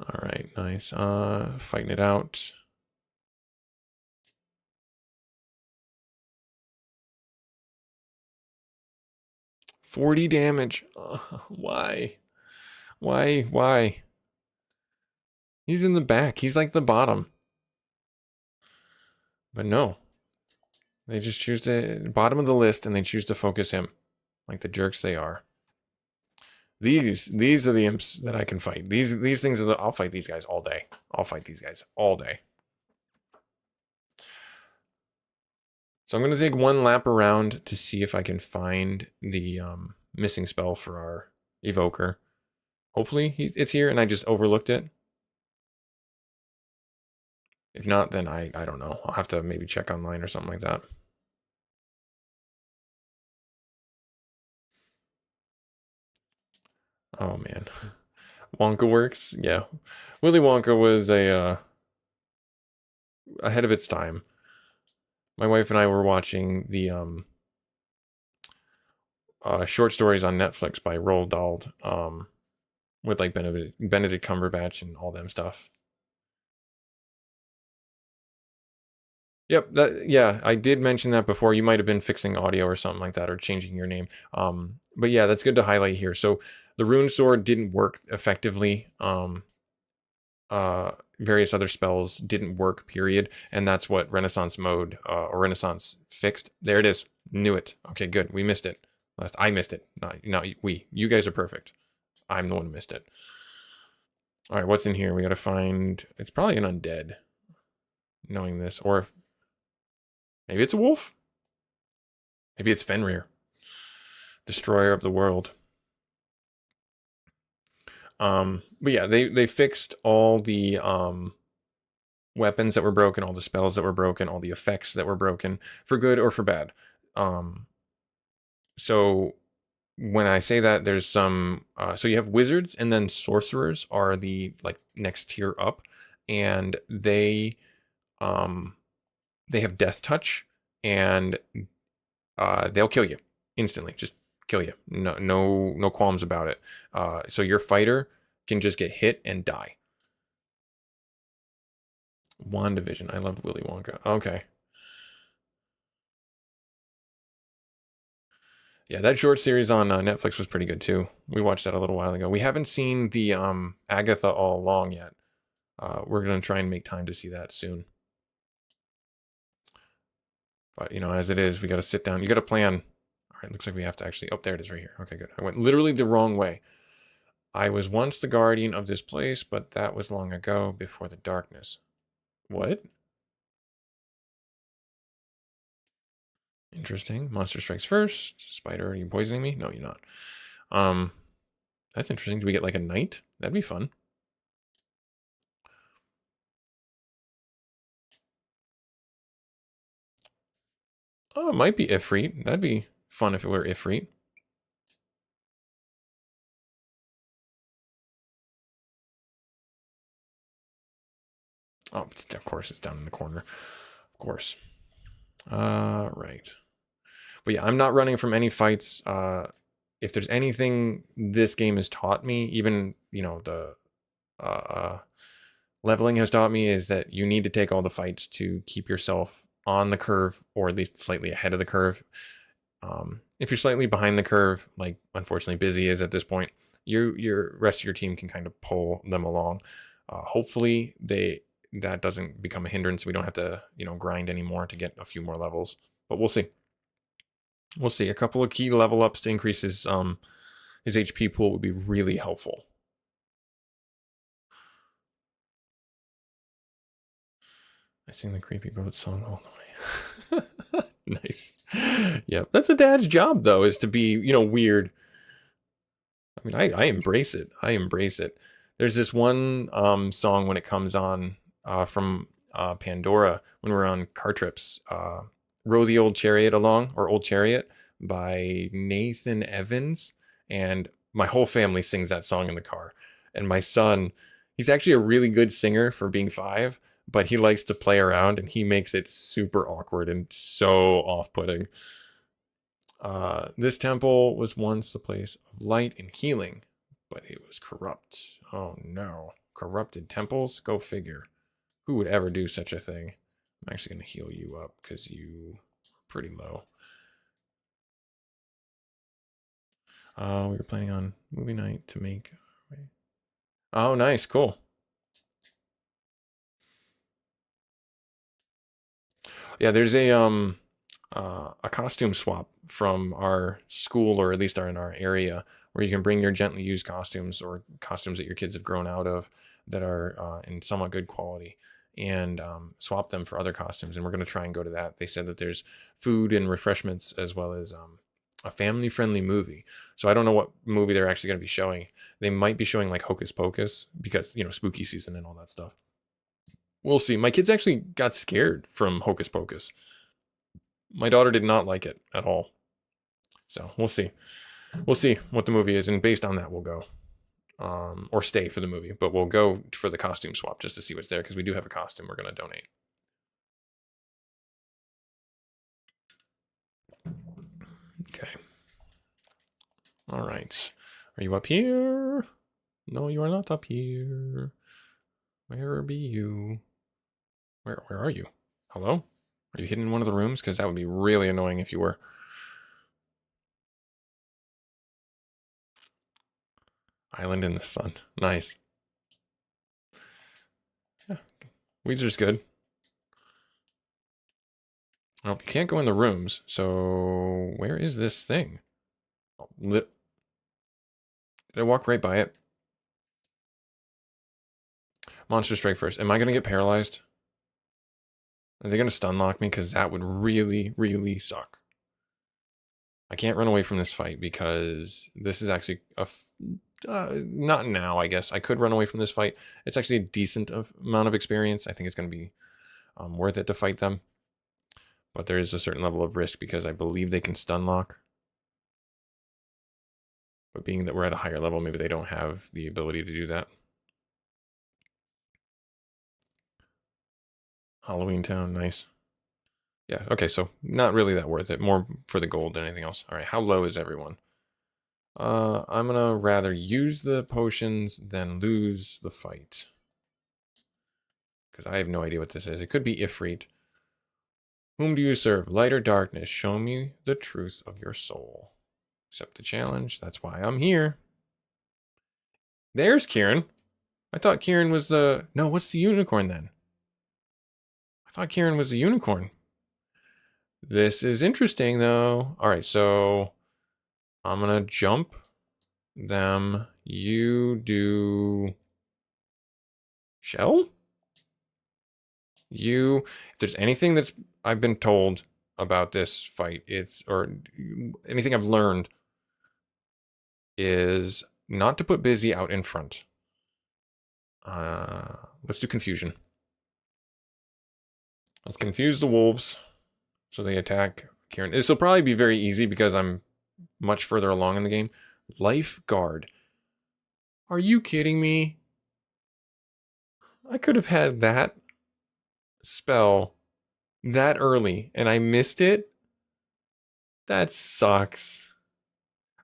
All right, nice. Fighting it out. 40 damage. Why? Why? He's in the back. He's like the bottom. But no. They just choose to bottom of the list and they choose to focus him. Like the jerks they are. These are the imps that I can fight. These things are I'll fight these guys all day. I'll fight these guys all day. So I'm going to take one lap around to see if I can find the missing spell for our Evoker. Hopefully it's here and I just overlooked it. If not, then I don't know. I'll have to maybe check online or something like that. Oh man. Wonka works? Yeah. Willy Wonka was ahead of its time. My wife and I were watching the short stories on Netflix by Roald Dahl with like Benedict Cumberbatch and all them stuff. Yep, yeah, I did mention that before. You might have been fixing audio or something like that, or changing your name. But yeah, that's good to highlight here. So the rune sword didn't work effectively. Various other spells didn't work. Period, and that's what Renaissance mode or Renaissance fixed. There it is. Knew it. Okay, good. We missed it. I missed it. Not we. You guys are perfect. I'm the one who missed it. All right, what's in here? We got to find. It's probably an undead. Knowing this, or if maybe it's a wolf. Maybe it's Fenrir, destroyer of the world. But yeah, they fixed all the weapons that were broken, all the spells that were broken, all the effects that were broken, for good or for bad. So when I say that, there's some. So you have wizards, and then sorcerers are the like next tier up, and they have death touch, and they'll kill you instantly. Just kill you. No qualms about it. So your fighter can just get hit and die. WandaVision. I loved Willy Wonka. Okay. Yeah, that short series on Netflix was pretty good too. We watched that a little while ago. We haven't seen the Agatha All Along yet. We're gonna try and make time to see that soon. But you know, as it is, we got to sit down. You got to plan. All right, looks like we have to actually. Oh, there it is, right here. Okay, good. I went literally the wrong way. I was once the guardian of this place, but that was long ago, before the darkness. What? Interesting. Monster strikes first. Spider, are you poisoning me? No, you're not. Um, that's interesting. Do we get like a knight? That'd be fun. Oh, it might be Ifrit. That'd be fun if it were Ifrit. Oh, of course, it's down in the corner. Of course. Right. But yeah, I'm not running from any fights. If there's anything this game has taught me, even, you know, the leveling has taught me, is that you need to take all the fights to keep yourself on the curve, or at least slightly ahead of the curve. If you're slightly behind the curve, like unfortunately Busy is at this point, your rest of your team can kind of pull them along. Hopefully that doesn't become a hindrance. We don't have to, you know, grind anymore to get a few more levels, but we'll see. We'll see. A couple of key level ups to increase his HP pool would be really helpful. I sing the creepy boat song all the way. Nice. Yep. That's a dad's job, though, is to be, weird. I mean, I embrace it. I embrace it. There's this one song when it comes on from Pandora when we're on car trips. Row the Old Chariot Along, or Old Chariot by Nathan Evans. And my whole family sings that song in the car. And my son, he's actually a really good singer for being 5, but he likes to play around and he makes it super awkward and so off putting. This temple was once the place of light and healing, but it was corrupt. Oh no. Corrupted temples? Go figure. Who would ever do such a thing? I'm actually going to heal you up because you are pretty low. We were planning on movie night to make. Oh, nice. Cool. Yeah, there's a costume swap from our school, or at least in our area, where you can bring your gently used costumes or costumes that your kids have grown out of that are in somewhat good quality, and swap them for other costumes. And we're going to try and go to that. They said that there's food and refreshments as well as a family-friendly movie. So I don't know what movie they're actually going to be showing. They might be showing like Hocus Pocus because, spooky season and all that stuff. We'll see. My kids actually got scared from Hocus Pocus. My daughter did not like it at all. So we'll see. We'll see what the movie is, and based on that, we'll go. Or stay for the movie, but we'll go for the costume swap just to see what's there because we do have a costume we're going to donate. Okay. All right. Are you up here? No, you are not up here. Where be you? Where are you? Hello? Are you hidden in one of the rooms? Because that would be really annoying if you were. Island in the sun. Nice. Yeah. Weezer's good. Oh, you can't go in the rooms. So where is this thing? Oh, did I walk right by it? Monster strike first. Am I going to get paralyzed? Are they going to stun lock me? Because that would really, really suck. I can't run away from this fight because this is actually not now, I guess. I could run away from this fight. It's actually a decent amount of experience. I think it's going to be worth it to fight them. But there is a certain level of risk because I believe they can stun lock. But being that we're at a higher level, maybe they don't have the ability to do that. Halloween Town, nice. Yeah, okay, so not really that worth it. More for the gold than anything else. All right, how low is everyone? I'm gonna rather use the potions than lose the fight. Because I have no idea what this is. It could be Ifrit. Whom do you serve? Light or darkness? Show me the truth of your soul. Accept the challenge. That's why I'm here. There's Kieran. I thought Kieran was the... No, what's the unicorn then? I thought Kieran was the unicorn. This is interesting, though. All right, so I'm going to jump them. You do... Shell? If there's anything that's I've been told about this fight, or anything I've learned, is not to put Busy out in front. Let's do confusion. Let's confuse the wolves so they attack Kieran. This will probably be very easy because I'm much further along in the game. Lifeguard. Are you kidding me? I could have had that spell that early and I missed it? That sucks.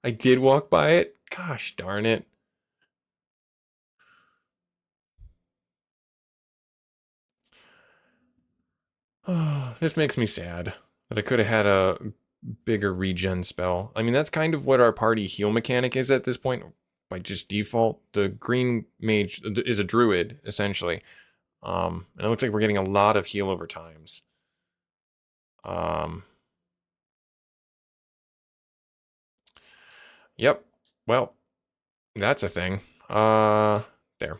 I did walk by it. Gosh darn it. Oh, this makes me sad that I could have had a bigger regen spell. I mean, that's kind of what our party heal mechanic is at this point by just default. The green mage is a druid, essentially. And it looks like we're getting a lot of heal over times. Yep. Well, that's a thing. There.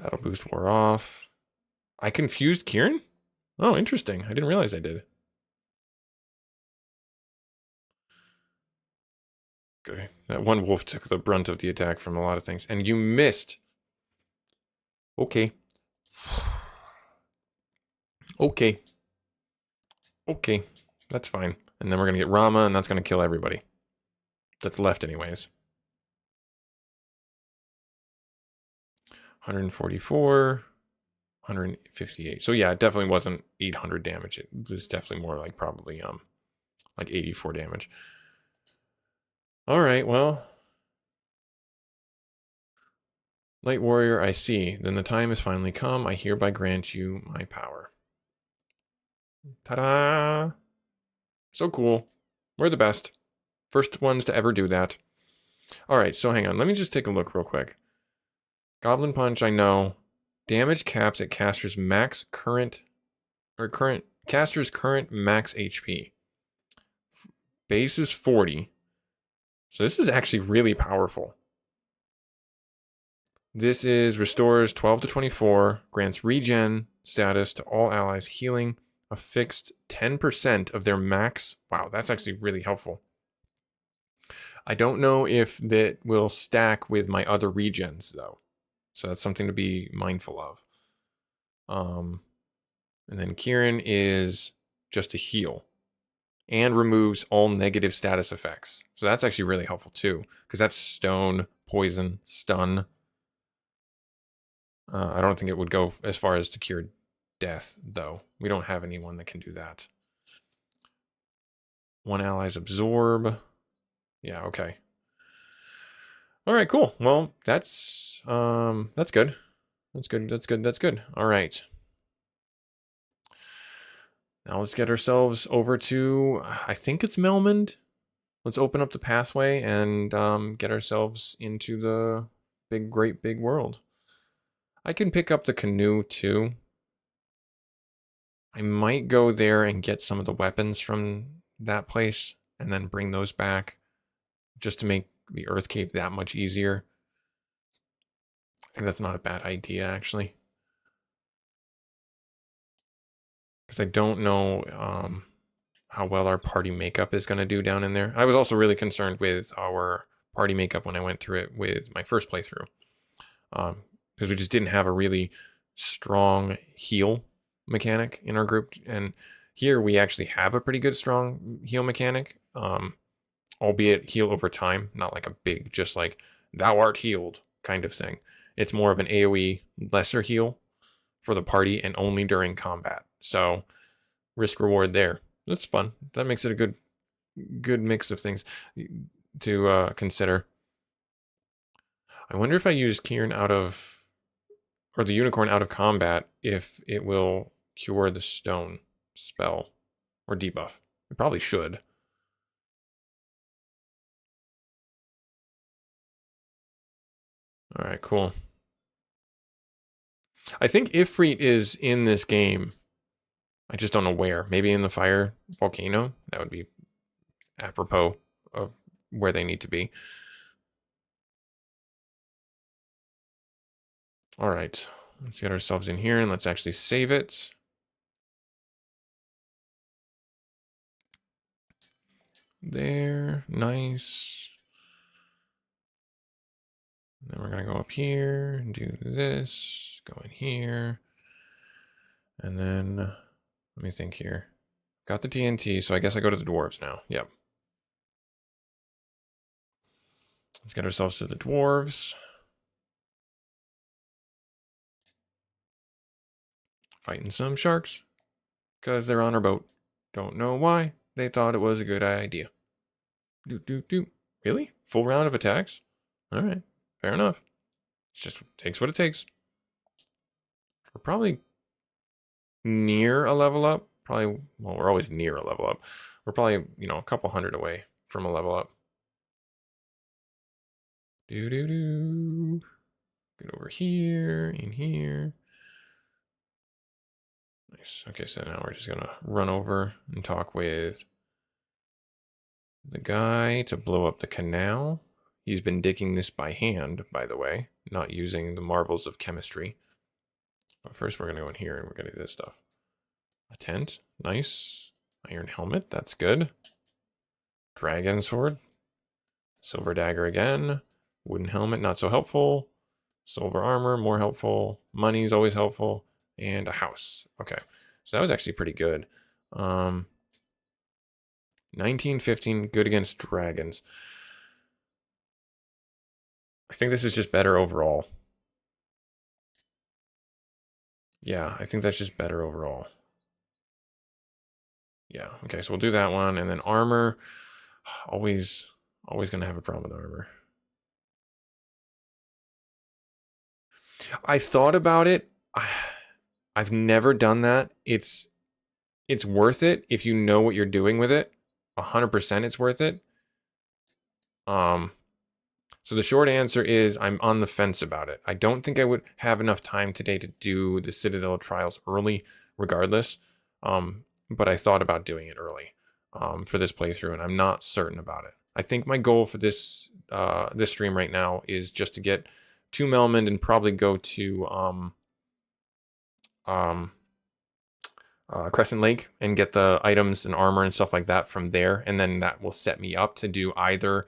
Battle boost wore off. I confused Kieran? Oh, interesting. I didn't realize I did. Okay. That one wolf took the brunt of the attack from a lot of things. And you missed. Okay. Okay. Okay. That's fine. And then we're going to get Rama, and that's going to kill everybody. That's left anyways. 144. 158. So yeah, it definitely wasn't 800 damage. It was definitely more like probably like 84 damage. All right, well, Light Warrior, I see. Then the time has finally come. I hereby grant you my power. Ta-da! So cool. We're the best. First ones to ever do that. All right, so hang on. Let me just take a look real quick. Goblin Punch, I know. Damage caps at caster's max current caster's current max HP. Base is 40. So this is actually really powerful. This is restores 12 to 24, grants regen status to all allies, healing a fixed 10% of their max. Wow, that's actually really helpful. I don't know if that will stack with my other regens though. So that's something to be mindful of. And then Kieran is just a heal and removes all negative status effects. So that's actually really helpful too, because that's stone, poison, stun. I don't think it would go as far as to cure death, though. We don't have anyone that can do that. One ally's absorb. Yeah, okay. All right, cool. Well, that's good. That's good. That's good. All right. Now let's get ourselves over to, I think it's Melmond. Let's open up the pathway and get ourselves into the great big world. I can pick up the canoe too. I might go there and get some of the weapons from that place and then bring those back just to make the Earth Cave that much easier. I think that's not a bad idea, actually. Because I don't know how well our party makeup is going to do down in there. I was also really concerned with our party makeup when I went through it with my first playthrough. Because we just didn't have a really strong heal mechanic in our group. And here we actually have a pretty good strong heal mechanic. Albeit heal over time, not like a big, just like, thou art healed kind of thing. It's more of an AoE lesser heal for the party and only during combat. So risk reward there. That's fun. That makes it a good mix of things to consider. I wonder if I use Kieran out of, or the unicorn out of combat, if it will cure the stone spell or debuff. It probably should. All right, cool. I think Ifrit is in this game. I just don't know where. Maybe in the fire volcano. That would be apropos of where they need to be. All right, let's get ourselves in here and let's actually save it. There, nice. Then we're gonna go up here and do this, go in here. And then, let me think here. Got the TNT, so I guess I go to the dwarves now. Yep. Let's get ourselves to the dwarves. Fighting some sharks, because they're on our boat. Don't know why. They thought it was a good idea. Really? Full round of attacks? Alright, fair enough. It just takes what it takes. We're probably near a level up. Probably, well, we're always near a level up. We're probably, a couple hundred away from a level up. Get over here, in here. Nice. Okay, so now we're just gonna run over and talk with the guy to blow up the canal. He's been digging this by hand, by the way, not using the marvels of chemistry. But first we're going to go in here and we're going to do this stuff. A tent, nice. Iron helmet, that's good. Dragon sword. Silver dagger again. Wooden helmet, not so helpful. Silver armor, more helpful. Money's always helpful. And a house. Okay, so that was actually pretty good. 19, 15, good against dragons. I think this is just better overall. Yeah, I think that's just better overall. Yeah, okay, so we'll do that one. And then armor, always gonna have a problem with armor. I thought about it. I've never done that. It's worth it if you know what you're doing with it. 100% it's worth it. So the short answer is I'm on the fence about it. I don't think I would have enough time today to do the Citadel trials early, regardless. But I thought about doing it early for this playthrough, and I'm not certain about it. I think my goal for this this stream right now is just to get to Melmond and probably go to Crescent Lake and get the items and armor and stuff like that from there, and then that will set me up to do either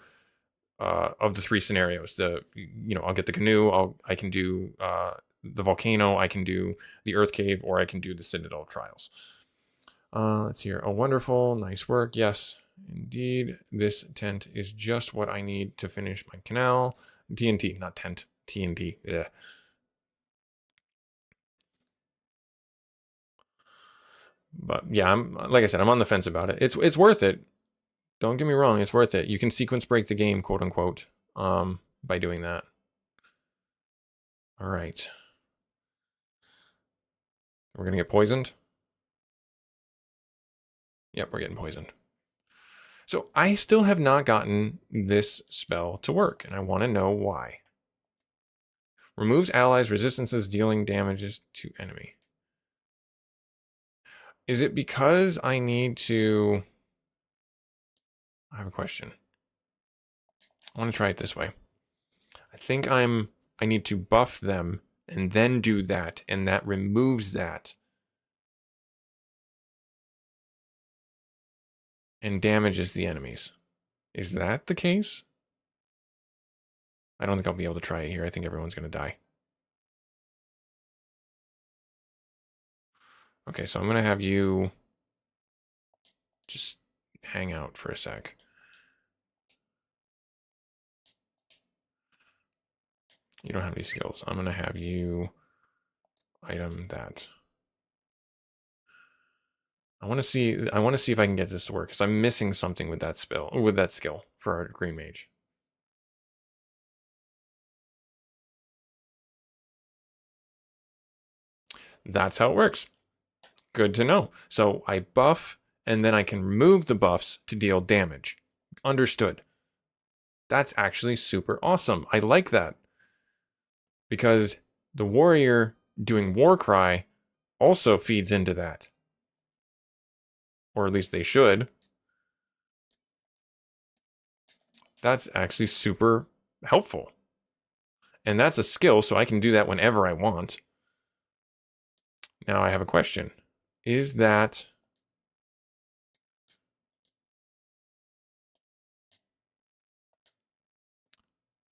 of the three scenarios. I'll get the canoe, I can do the volcano, I can do the Earth Cave, or I can do the Citadel trials. Let's see here. Oh, wonderful, nice work. Yes, indeed, this tent is just what I need to finish my canal. TNT, not tent. TNT. Yeah. But yeah, like I said, I'm on the fence about it. It's worth it. Don't get me wrong, it's worth it. You can sequence break the game, quote unquote, by doing that. All right. We're gonna get poisoned. Yep, we're getting poisoned. So I still have not gotten this spell to work, and I want to know why. Removes allies' resistances, dealing damages to enemy. Is it because I need to... I have a question. I want to try it this way. I think I need to buff them and then do that, and that removes that. And damages the enemies. Is that the case? I don't think I'll be able to try it here. I think everyone's going to die. Okay, so I'm going to have you just hang out for a sec. You don't have any skills. I'm going to have you item that. I want to see if I can get this to work, because I'm missing something with that skill for our green mage. That's how it works. Good to know. So I buff, and then I can remove the buffs to deal damage. Understood. That's actually super awesome. I like that. Because the warrior doing war cry also feeds into that. Or at least they should. That's actually super helpful. And that's a skill, so I can do that whenever I want. Now I have a question. Is that...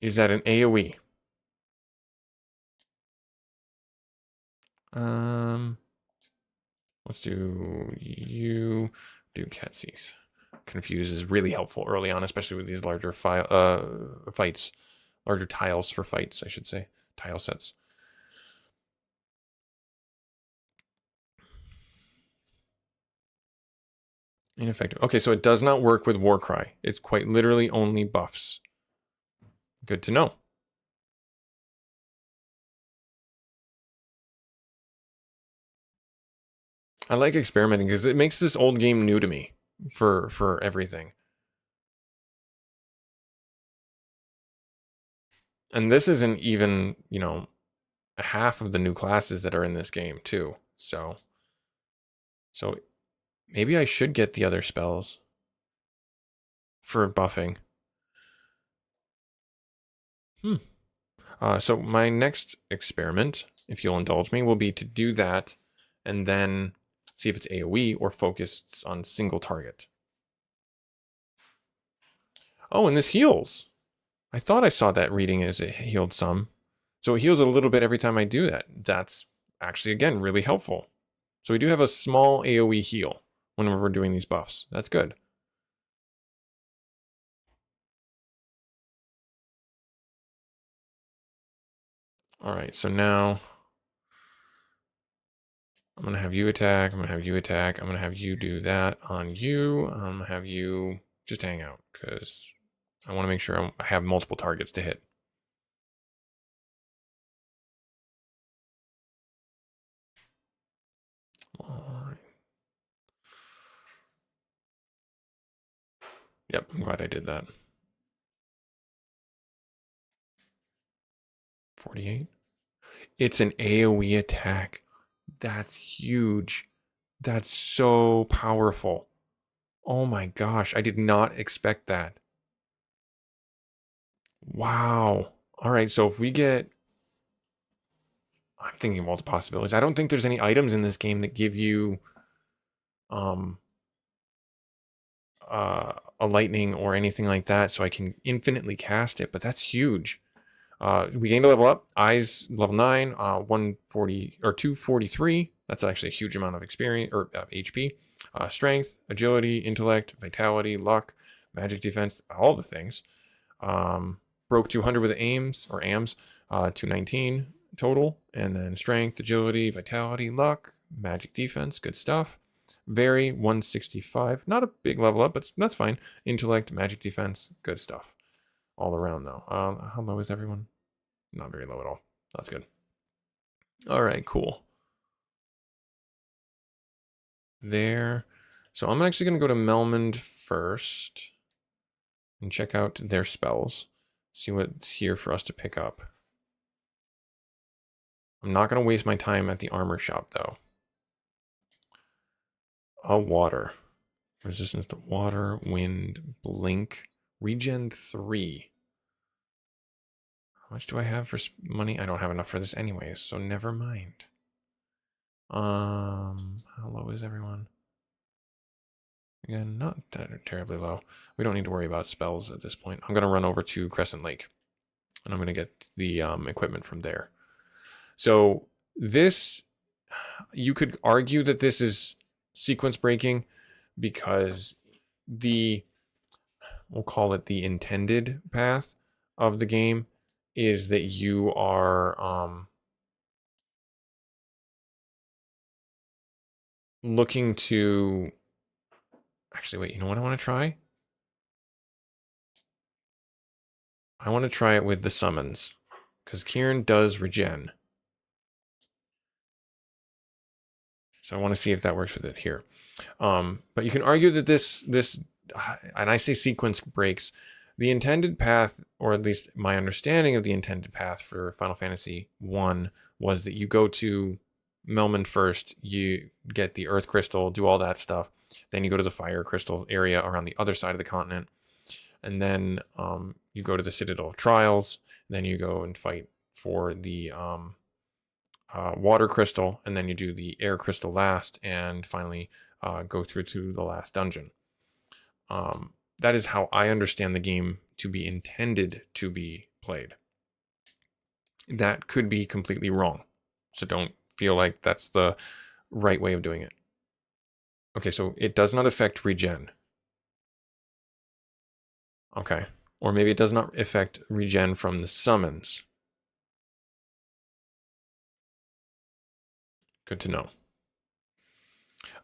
Is that an AoE? Let's do you do Ketsies. Confuse is really helpful early on, especially with these larger fights. Larger tiles for fights, I should say. Tile sets. Ineffective. Okay, so it does not work with Warcry. It's quite literally only buffs. Good to know. I like experimenting because it makes this old game new to me for everything. And this isn't even, a half of the new classes that are in this game too. So maybe I should get the other spells for buffing. So my next experiment if you'll indulge me, will be to do that and then see if it's AoE or focused on single target. Oh, and this heals. I thought I saw that reading as it healed some. So it heals a little bit every time I do that. That's actually, again, really helpful. So we do have a small AoE heal whenever we're doing these buffs. That's good. All right, so now I'm going to have you attack. I'm going to have you attack. I'm going to have you do that on you. I'm going to have you just hang out because I want to make sure I have multiple targets to hit. All right. Yep, I'm glad I did that. 48. It's an AoE attack. That's huge. That's so powerful. Oh my gosh, I did not expect that. Wow. All right, so if we get... I'm thinking of all the possibilities. I don't think there's any items in this game that give you um a lightning or anything like that, so I can infinitely cast it, but that's huge. We gained a level up. Eyes level 9, 140 or 243. That's actually a huge amount of experience or HP. Strength, agility, intellect, vitality, luck, magic defense, all the things. Broke 200 with aims or AMs, 219 total, and then strength, agility, vitality, luck, magic defense, good stuff. Very 165, not a big level up, but that's fine. Intellect, magic defense, good stuff. All around though. How low is everyone? Not very low at all. That's good. All right, cool. There. So I'm actually going to go to Melmond first and check out their spells. See what's here for us to pick up. I'm not going to waste my time at the armor shop, though. Water. Resistance to water, wind, blink, regen 3. How much do I have for money? I don't have enough for this anyways, so never mind. How low is everyone? Again, not that terribly low. We don't need to worry about spells at this point. I'm going to run over to Crescent Lake, and I'm going to get the equipment from there. So this, you could argue that this is sequence breaking because we'll call it the intended path of the game is that you are looking to... Actually, wait, you know what I want to try? I want to try it with the summons, because Kieran does regen. So I want to see if that works with it here. But you can argue that this, and I say sequence breaks, the intended path, or at least my understanding of the intended path for Final Fantasy 1 was that you go to Melmond first, you get the Earth Crystal, do all that stuff, then you go to the Fire Crystal area around the other side of the continent, and then you go to the Citadel of Trials, then you go and fight for the water crystal, and then you do the air crystal last, and finally go through to the last dungeon. That is how I understand the game to be intended to be played. That could be completely wrong, so don't feel like that's the right way of doing it. Okay, so it does not affect regen. Okay, or maybe it does not affect regen from the summons. Good to know.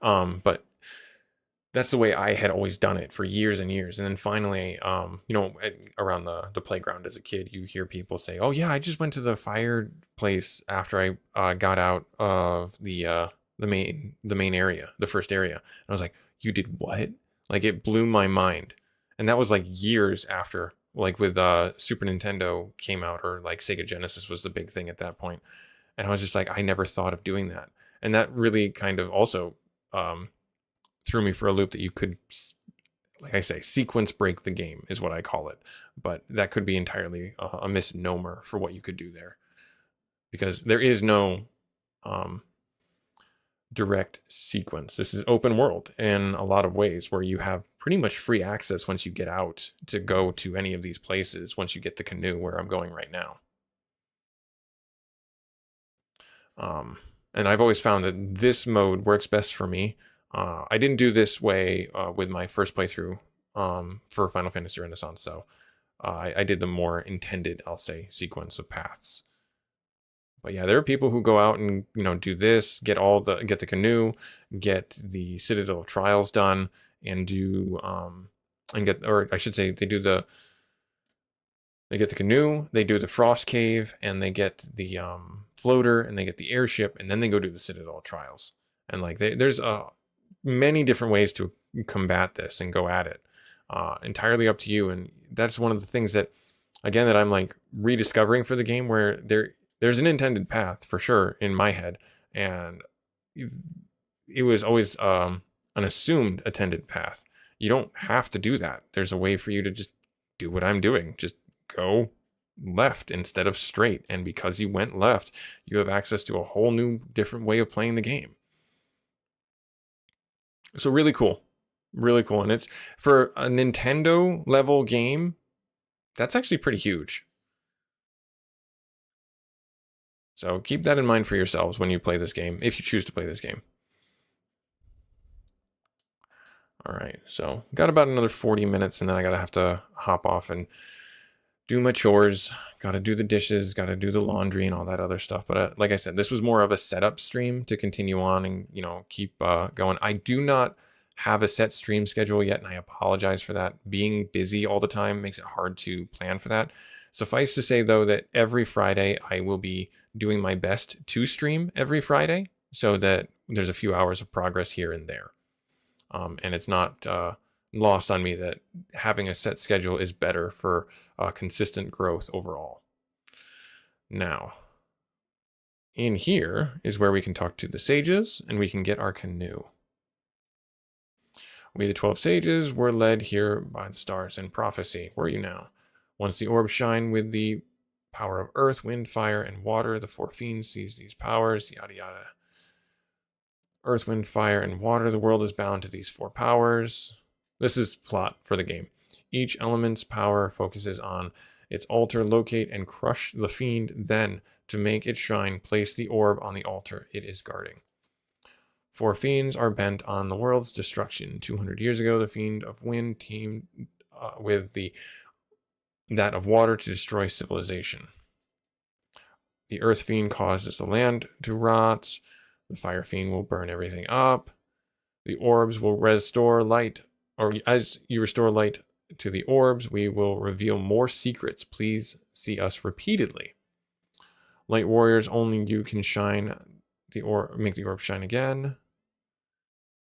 But that's the way I had always done it for years and years. And then finally, around the playground as a kid, you hear people say, "Oh yeah, I just went to the fireplace after I got out of the main area, the first area." And I was like, "You did what?" Like it blew my mind. And that was like years after, like with Super Nintendo came out, or like Sega Genesis was the big thing at that point. And I was just like, I never thought of doing that. And that really kind of also threw me for a loop that you could, like I say, sequence break the game is what I call it. But that could be entirely a misnomer for what you could do there. because there is no direct sequence. This is open world in a lot of ways, where you have pretty much free access once you get out to go to any of these places once you get the canoe, where I'm going right now. And I've always found that this mode works best for me. I didn't do this way with my first playthrough for Final Fantasy Renaissance, so I did the more intended, I'll say, sequence of paths. But yeah, there are people who go out and do this, get the canoe, get the Citadel of Trials done, and do or I should say, they get the canoe, they do the Frost Cave, and they get the floater, and they get the airship, and then they go do the Citadel of Trials. And like there's many different ways to combat this and go at it. Entirely up to you. And that's one of the things that, again, that I'm like rediscovering for the game, where there's an intended path for sure in my head, and it was always an assumed intended path. You don't have to do that. There's a way for you to just do what I'm doing. Just go left instead of straight. And because you went left, you have access to a whole new different way of playing the game. So really cool. Really cool. And it's for a Nintendo level game, that's actually pretty huge. So keep that in mind for yourselves when you play this game, if you choose to play this game. All right, so got about another 40 minutes, and then I gotta have to hop off and do my chores. Gotta do the dishes, gotta do the laundry and all that other stuff. But like I said, this was more of a setup stream to continue on and keep going. I do not have a set stream schedule yet, and I apologize for that. Being busy all the time makes it hard to plan for that. Suffice to say, though, that every Friday I will be doing my best to stream every Friday, so that there's a few hours of progress here and there. And it's not lost on me that having a set schedule is better for consistent growth overall. Now, in here is where we can talk to the sages, and we can get our canoe. We, the 12 sages, were led here by the stars in prophecy. Where are you now? Once the orbs shine with the power of earth, wind, fire, and water, the four fiends seize these powers, yada yada. Earth, wind, fire, and water. The world is bound to these four powers. This is plot for the game. Each element's power focuses on its altar. Locate and crush the fiend. Then, to make it shine, place the orb on the altar it is guarding. Four fiends are bent on the world's destruction. 200 years ago, the fiend of wind teamed with that of water to destroy civilization. The earth fiend causes the land to rot. The fire fiend will burn everything up. The orbs will restore light, or as you restore light to the orbs, we will reveal more secrets. Please see us repeatedly. Light warriors, only you can shine the orb, make the orb shine again.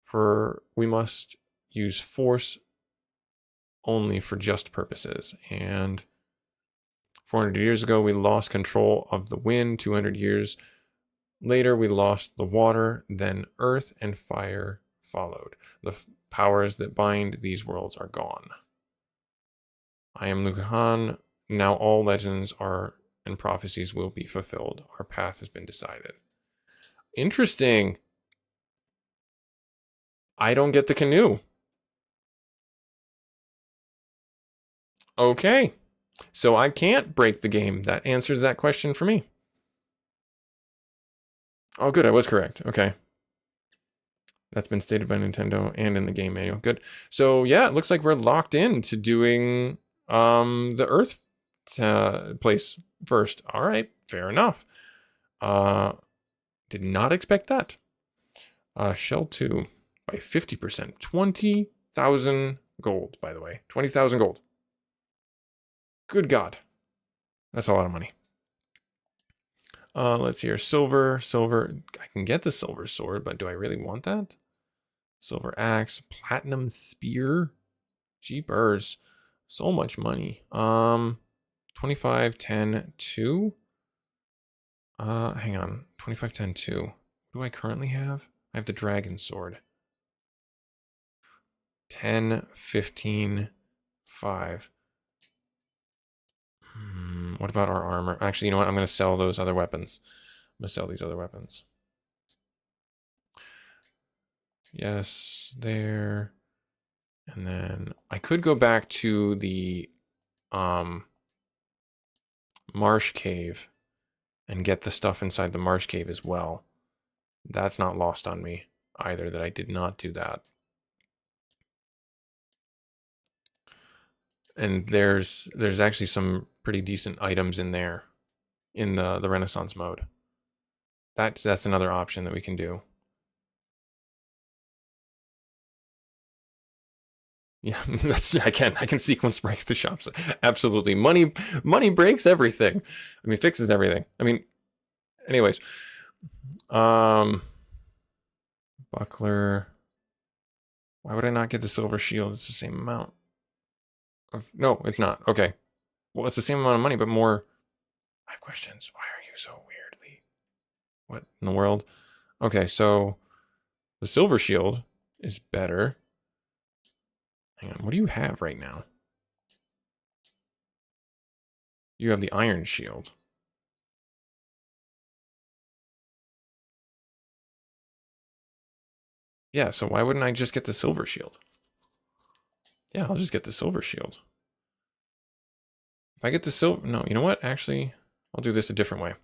For we must use force only for just purposes. And 400 years ago, we lost control of the wind. 200 years later, we lost the water, then earth and fire followed. The powers that bind these worlds are gone. I am Lukahan. Now all legends and prophecies will be fulfilled. Our path has been decided. Interesting. I don't get the canoe. Okay. So I can't break the game. That answers that question for me. Oh, good. I was correct. Okay. That's been stated by Nintendo and in the game manual. Good. So yeah, it looks like we're locked in to doing the Earth place first. All right, fair enough. Did not expect that. Shell 2 by 50%. 20,000 gold, by the way. 20,000 gold. Good God. That's a lot of money. Let's see here. Silver. I can get the silver sword, but do I really want that? Silver axe, platinum spear. Jeepers. So much money. 25, 10, 2. Hang on. 25, 10, 2. What do I currently have? I have the dragon sword. 10, 15, 5. what about our armor? Actually, you know what? I'm going to sell those other weapons. I'm going to sell these other weapons. Yes, there. And then I could go back to the marsh cave and get the stuff inside the marsh cave as well. That's not lost on me either, that I did not do that. And there's actually some pretty decent items in there in the Renaissance mode. That's another option that we can do. Yeah, I can sequence break the shops. Absolutely. Money breaks everything. I mean, fixes everything. I mean, anyways. Buckler. Why would I not get the silver shield? It's the same amount. No, it's not. Okay. Well, it's the same amount of money, but more. I have questions. Why are you so weirdly? What in the world? Okay, so the silver shield is better. Hang on, what do you have right now? You have the iron shield. Yeah, so why wouldn't I just get the silver shield? Yeah, I'll just get the silver shield. If I get the silver... No, you know what? Actually, I'll do this a different way.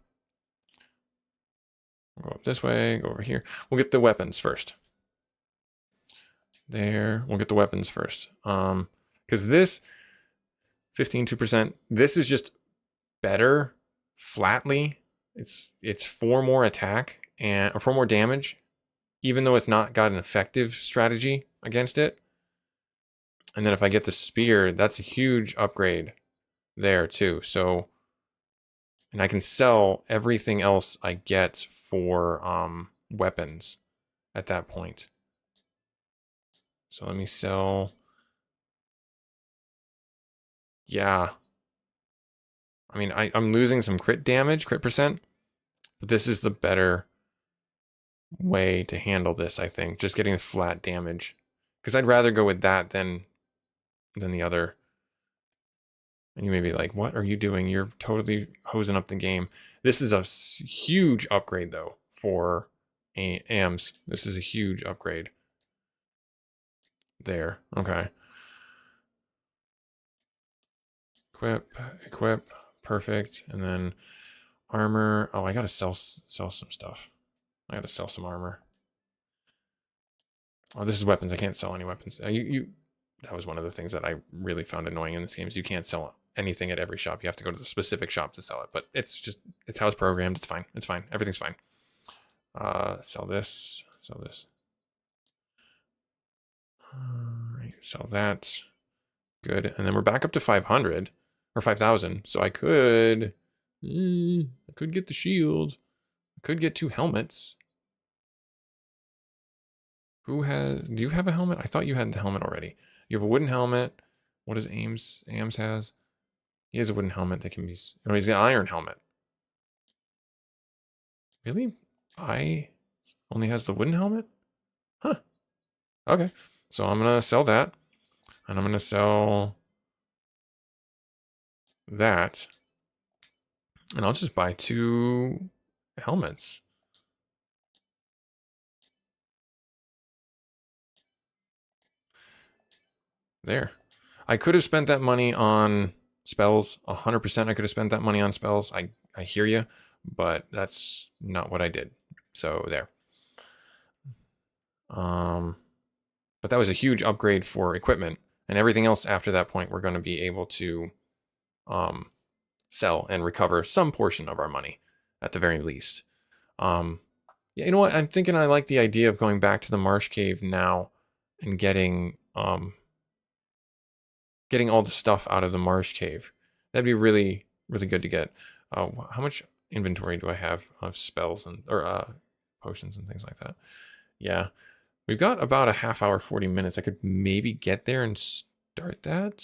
We'll go up this way, go over here. We'll get the weapons first. There, we'll get the weapons first. Because this 15.2%, this is just better flatly. It's 4 more attack or 4 more damage, even though it's not got an effective strategy against it. And then if I get the spear, that's a huge upgrade there too. So, and I can sell everything else I get for weapons at that point. So let me sell. Yeah. I mean, I'm losing some crit damage, crit percent, but this is the better way to handle this, I think. Just getting flat damage. Because I'd rather go with that than the other. And you may be like, what are you doing? You're totally hosing up the game. This is a huge upgrade, though, for AMs. This is a huge upgrade. There. Okay. Equip. Perfect. And then armor. Oh, I gotta sell some stuff. I gotta sell some armor. Oh, this is weapons. I can't sell any weapons. That was one of the things that I really found annoying in this game is you can't sell anything at every shop. You have to go to the specific shop to sell it. But it's how it's programmed. It's fine. It's fine. Everything's fine. Sell this. Sell this. All right. Sell that. Good. And then we're back up to 500 or 5,000. So I could get the shield. I could get 2 helmets. Do you have a helmet? I thought you had the helmet already. You have a wooden helmet. What does Ames has? He has a wooden helmet that can be, oh, he's an iron helmet. Really? I only has the wooden helmet? Huh. Okay. So I'm going to sell that. And I'm going to sell that. And I'll just buy 2 helmets. There. I could have spent that money on spells. 100% I could have spent that money on spells. I hear you, but that's not what I did. So there. But that was a huge upgrade for equipment, and everything else after that point we're going to be able to sell and recover some portion of our money at the very least. Yeah, you know what? I'm thinking I like the idea of going back to the marsh cave now and getting all the stuff out of the marsh cave. That'd be really, really good to get. How much inventory do I have of spells or potions and things like that? Yeah, we've got about a half hour, 40 minutes. I could maybe get there and start that.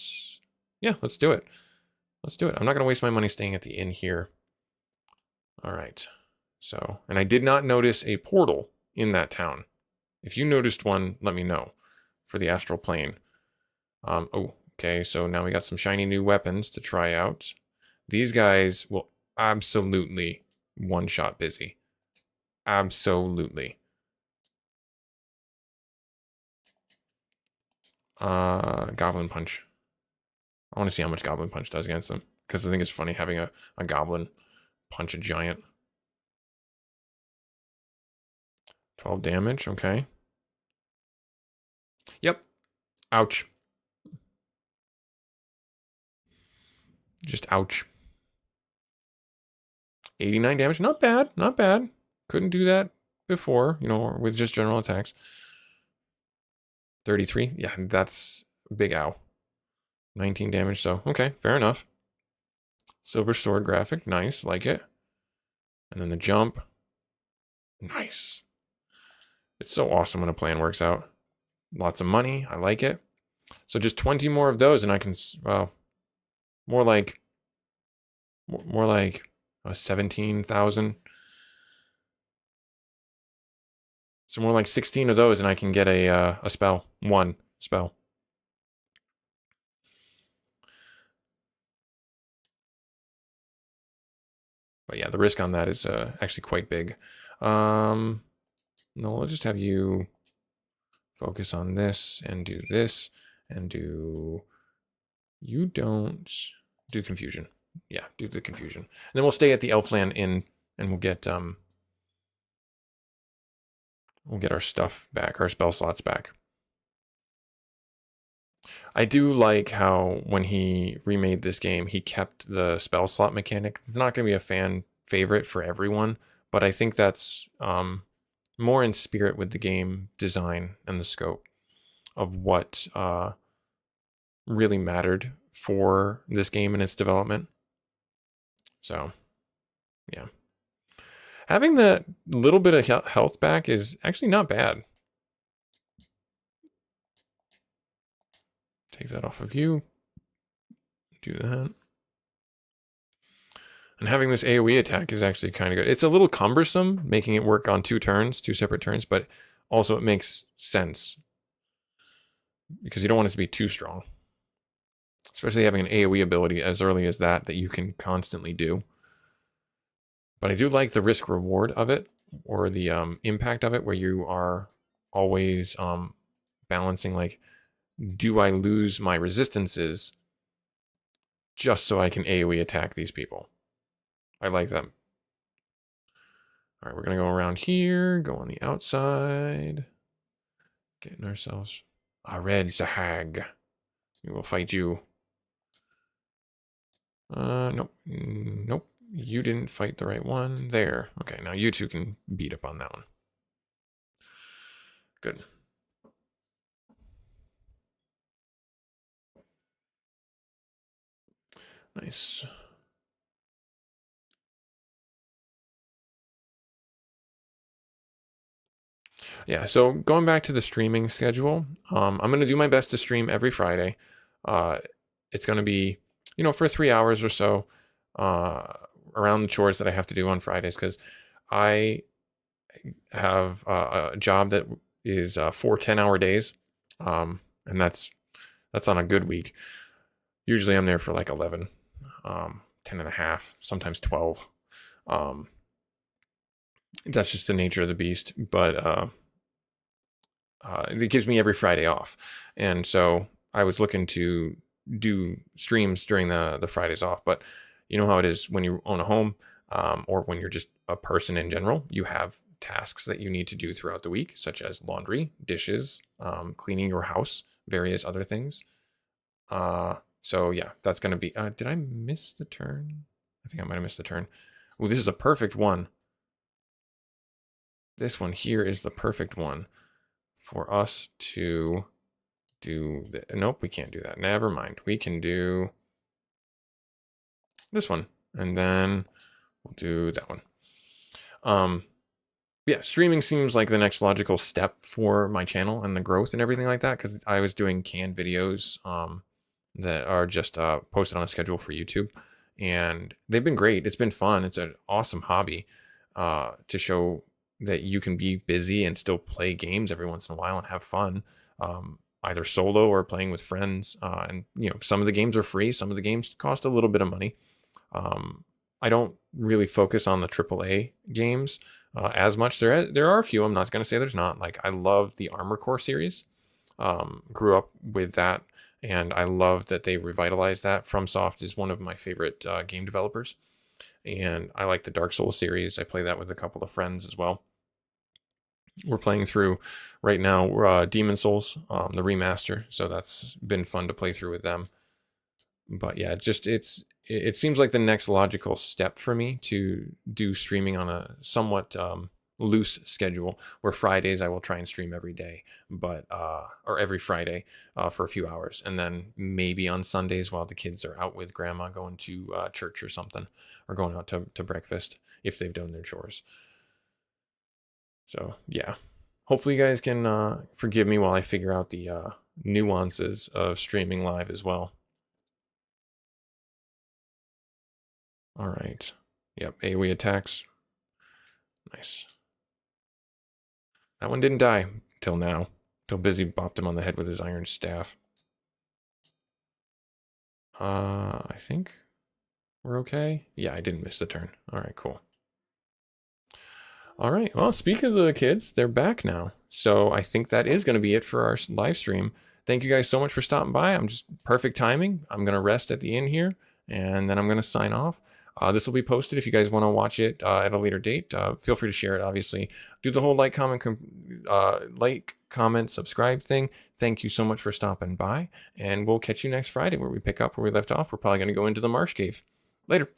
Yeah, let's do it. Let's do it. I'm not going to waste my money staying at the inn here. All right. So, and I did not notice a portal in that town. If you noticed one, let me know for the astral plane. Oh, okay. So now we got some shiny new weapons to try out. these guys will absolutely one-shot Busy. Absolutely. Goblin Punch. I want to see how much Goblin Punch does against them, because I think it's funny having a Goblin punch a giant. 12 damage, okay. Yep. Ouch. Just ouch. 89 damage, not bad, not bad. Couldn't do that before, you know, with just general attacks. 33, yeah, that's big ow. 19 damage, so okay, fair enough. Silver sword graphic, nice, like it. And then the jump, nice. It's so awesome when a plan works out. Lots of money, I like it. So just 20 more of those, and I can, well, more like 17,000. So more like 16 of those, and I can get a spell, one spell. But yeah, the risk on that is actually quite big. No, I'll just have you focus on this and do this and do. You don't do confusion. Yeah, do the confusion, and then we'll stay at the Elfland Inn, and we'll get our stuff back, our spell slots back. I do like how when he remade this game, he kept the spell slot mechanic. It's not going to be a fan favorite for everyone, but I think that's more in spirit with the game design and the scope of what really mattered for this game and its development. So, yeah. Having that little bit of health back is actually not bad. Take that off of you. Do that. And having this AoE attack is actually kind of good. It's a little cumbersome, making it work on two separate turns, but also it makes sense. Because you don't want it to be too strong. Especially having an AoE ability as early as that you can constantly do. But I do like the risk reward of it, or the impact of it, where you are always balancing, like, do I lose my resistances just so I can AoE attack these people? I like that. All right, we're going to go around here, go on the outside. Getting ourselves a red Zahag. We will fight you. Nope. Nope. You didn't fight the right one. There. Okay, now you two can beat up on that one. Good. Nice. Yeah, so going back to the streaming schedule, I'm going to do my best to stream every Friday. It's going to be, you know, for 3 hours or so around the chores that I have to do on Fridays, because I have a job that is 4 10-hour days, and that's on a good week. Usually I'm there for like 11, 10 and a half, sometimes 12. That's just the nature of the beast, but it gives me every Friday off. And so I was looking to do streams during the Fridays off, but you know how it is when you own a home, or when you're just a person in general, you have tasks that you need to do throughout the week, such as laundry, dishes, cleaning your house, various other things. So yeah, that's going to be, did I miss the turn? I think I might have missed the turn. Oh, this is a perfect one. This one here is the perfect one for us to do. Nope, we can't do that. Never mind. We can do this one, and then we'll do that one. Yeah, streaming seems like the next logical step for my channel and the growth and everything like that, because I was doing canned videos that are just posted on a schedule for YouTube, and they've been great. It's been fun. It's an awesome hobby to show that you can be busy and still play games every once in a while and have fun, either solo or playing with friends. And you know, some of the games are free, some of the games cost a little bit of money. I don't really focus on the AAA games as much. There are a few. I'm not going to say there's not. Like I love the Armor Core series. Grew up with that, and I love that they revitalized that. FromSoft is one of my favorite game developers, and I like the Dark Souls series. I play that with a couple of friends as well. We're playing through right now Demon Souls, the remaster, so that's been fun to play through with them. But yeah, it seems like the next logical step for me to do streaming on a somewhat loose schedule, where Fridays I will try and stream every day, but or every Friday for a few hours, and then maybe on Sundays while the kids are out with grandma going to church or something, or going out to breakfast if they've done their chores. So yeah, hopefully you guys can forgive me while I figure out the nuances of streaming live as well. All right. Yep, AoE attacks. Nice. That one didn't die till now. Till Busy bopped him on the head with his iron staff. I think we're okay. Yeah, I didn't miss the turn. All right, cool. All right. Well, speaking of the kids, they're back now. So I think that is going to be it for our live stream. Thank you guys so much for stopping by. I'm just perfect timing. I'm going to rest at the end here, and then I'm going to sign off. This will be posted if you guys want to watch it at a later date. Feel free to share it, obviously. Do the whole like, comment, subscribe thing. Thank you so much for stopping by, and we'll catch you next Friday where we pick up where we left off. We're probably going to go into the Marsh Cave. Later.